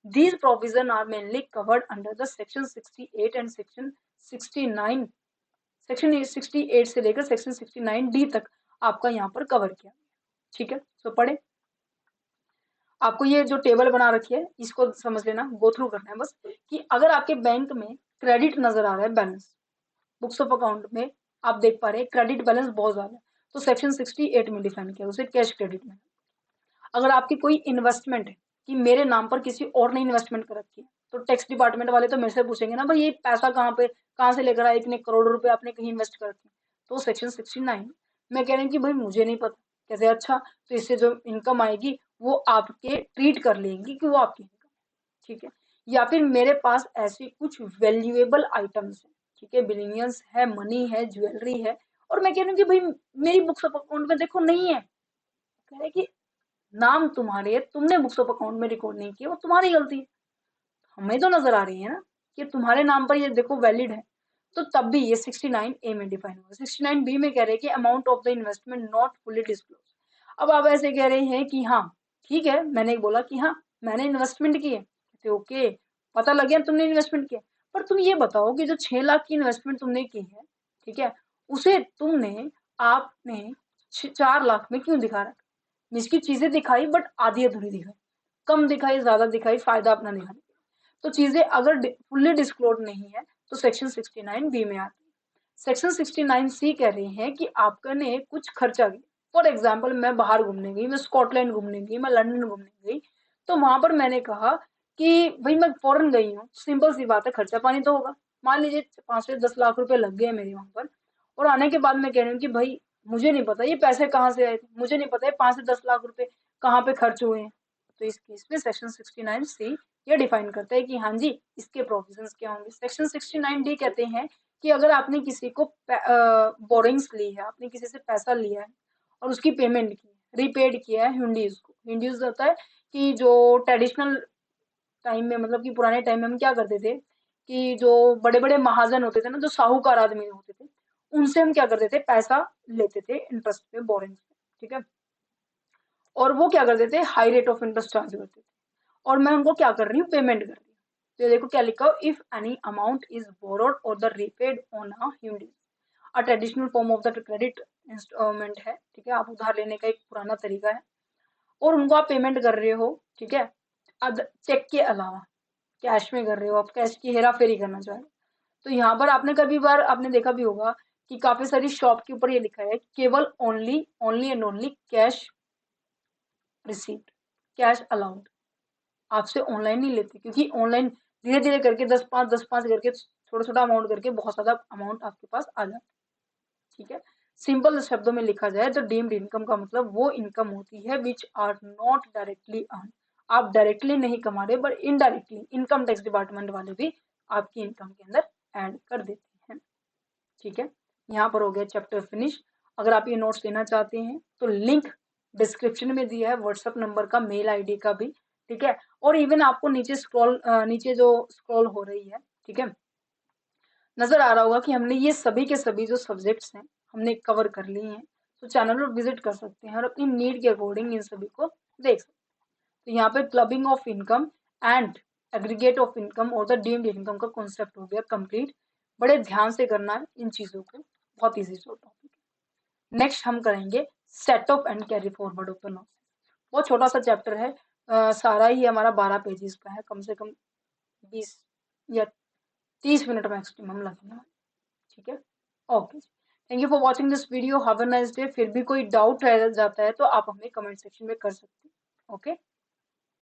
These provisions are mainly covered under the section 68 and section 69। Section 68 से लेकर सेक्शन 69D तक आपका यहाँ पर कवर किया। ठीक है, तो पढ़े। आपको ये जो टेबल बना रखी है इसको समझ लेना, गो थ्रू करना है बस, कि अगर आपके बैंक में क्रेडिट नजर आ रहा है, बैलेंस बुक्स ऑफ अकाउंट में आप देख पा रहे हैं क्रेडिट बैलेंस बहुत ज्यादा है, तो सेक्शन 68 में डिफाइन किया उसे कैश क्रेडिट में। अगर आपकी कोई इन्वेस्टमेंट है कि मेरे नाम पर किसी और ने इन्वेस्टमेंट कर रखी है, तो टैक्स डिपार्टमेंट वाले तो मेरे से पूछेंगे ना भाई ये पैसा कहाँ से लेकर आए, इतने करोड़ रुपए आपने कहीं इन्वेस्ट कर रखे। तो सेक्शन 69 मैं कह रही हूँ कि भाई मुझे नहीं पता। कैसे? अच्छा, तो इससे जो इनकम आएगी वो आपके ट्रीट कर लेंगी कि वो आपकी इनकम। ठीक है, या फिर मेरे पास ऐसी कुछ वैल्यूएबल आइटम्स है, ठीक है, बिलियंस है, मनी है, ज्वेलरी है, और मैं कह रही हूँ कि भाई मेरी बुक्स ऑफ अकाउंट में देखो नहीं है। कह रहे कि नाम तुम्हारे, तुमने बुक्स ऑफ अकाउंट में रिकॉर्ड नहीं किया, वो तुम्हारी गलती है, हमें तो नजर आ रही है ना कि तुम्हारे नाम पर ये देखो वैलिड है। तो तब भी ये 69A में डिफाइन हुआ। 69B में कह रहे हैं कि amount of the investment not fully disclose. अब आप ऐसे कह रहे हैं कि हाँ ठीक है, मैंने बोला कि हाँ मैंने इन्वेस्टमेंट की है, तो ओके, पता लग गया तुमने इन्वेस्टमेंट किया, पर तुम ये बताओ कि जो 6 लाख की इन्वेस्टमेंट तुमने की है, ठीक है, उसे आपने 4 लाख में क्यों दिखा रखा? जिसकी चीजें दिखाई बट आधी अधूरी दिखाई, कम दिखाई, ज्यादा दिखाई, फायदा अपना दिखाई। तो चीजें अगर फुल्ली डिस्क्लोज नहीं है तो सेक्शन 69B में आती है। सेक्शन 69C कह रहे हैं कि आपने कुछ खर्चा किया, फॉर एग्जाम्पल मैं बाहर घूमने गई, मैं स्कॉटलैंड घूमने गई, मैं लंदन घूमने गई, तो वहां पर मैंने कहा कि भाई मैं फॉरन गई हूँ, सिंपल सी बात है, खर्चा पानी तो होगा। मान लीजिए 5 से 10 लाख रुपए लग गए मेरे वहां पर, और आने के बाद मैं कह रही हूँ कि भाई मुझे नहीं पता ये पैसे कहाँ से आए थे, मुझे नहीं पता ये 5 से 10 लाख रुपए कहाँ पे खर्च हुए हैं। तो इस केस में सेक्शन 69C ये डिफाइन करता है कि हाँ जी इसके प्रोविजंस क्या होंगे। सेक्शन 69D कहते हैं कि अगर आपने किसी को बोरिंग्स ली है, आपने किसी से पैसा लिया है और उसकी पेमेंट की, रिपेड किया है हुंडीज को। हुंडीज होता है कि जो ट्रेडिशनल टाइम में, मतलब कि पुराने टाइम में हम क्या करते थे कि जो बड़े बड़े महाजन होते थे ना, जो साहूकार आदमी होते थे, उनसे हम क्या करते थे, पैसा लेते थे इंटरेस्ट पे, बोरिंग्स पे, ठीक है, और वो क्या करते थे, high rate of interest charge करते थे, और मैं उनको क्या कर रही हूँ, पेमेंट कर रही हूँ। तो देखो क्या लिखा हो, if any amount is borrowed और the repaid on a human, a traditional form of the credit instrument है, ठीक है, आप उधार लेने का एक पुराना तरीका है, और उनको आप पेमेंट कर रहे हो, ठीक है, अब चेक के अलावा कैश में कर रहे हो, आप कैश की हेरा फेरी करना चाह रहे हो, तो यहाँ पर आपने कभी बार आपने देखा भी होगा कि काफी सारी शॉप के ऊपर ये लिखा है केवल only only and only cash received, cash allowed, आपसे ऑनलाइन नहीं लेते, क्योंकि ऑनलाइन धीरे धीरे करके 10-5 करके छोटा छोटा अमाउंट करके बहुत ज्यादा अमाउंट आपके पास आ जाता है, ठीक है। सिंपल शब्दों में लिखा जाए तो डीम्ड इनकम का मतलब वो इनकम होती है which are not directly earn, आप डायरेक्टली नहीं कमा रहे but indirectly income tax department वाले भी आपकी इनकम के अंदर ऐड कर देते हैं, ठीक है। यहाँ पर हो गया चैप्टर फिनिश। अगर आप ये नोट्स लेना चाहते हैं तो लिंक डिस्क्रिप्शन में दिया है, व्हाट्सएप नंबर का, मेल आईडी का भी, ठीक है, और इवन आपको नीचे जो स्क्रॉल हो रही है, ठीक है, नजर आ रहा होगा कि हमने ये सभी के सभी जो सब्जेक्ट्स हैं हमने कवर कर लिए हैं, तो चैनल पर विजिट कर सकते हैं और अपनी नीड के अकॉर्डिंग इन सभी को देख सकते हैं। तो यहाँ पे clubbing of income and aggregate of income और द डीम्ड इनकम का कॉन्सेप्ट हो गया कंप्लीट। बड़े ध्यान से करना है इन चीजों को, बहुत इजी टॉपिक है। नेक्स्ट हम करेंगे set of and carry forward of the losses. बहुत छोटा सा चैप्टर है, सारा ही हमारा 12 पेजेस का है, कम से कम 20 या 30 मिनट मैक्सिमम लगेगा, ठीक है। Okay, thank you for watching this video, have a nice day. फिर भी कोई डाउट रह जाता है तो आप हमें कमेंट सेक्शन में कर सकते हैं, ओके।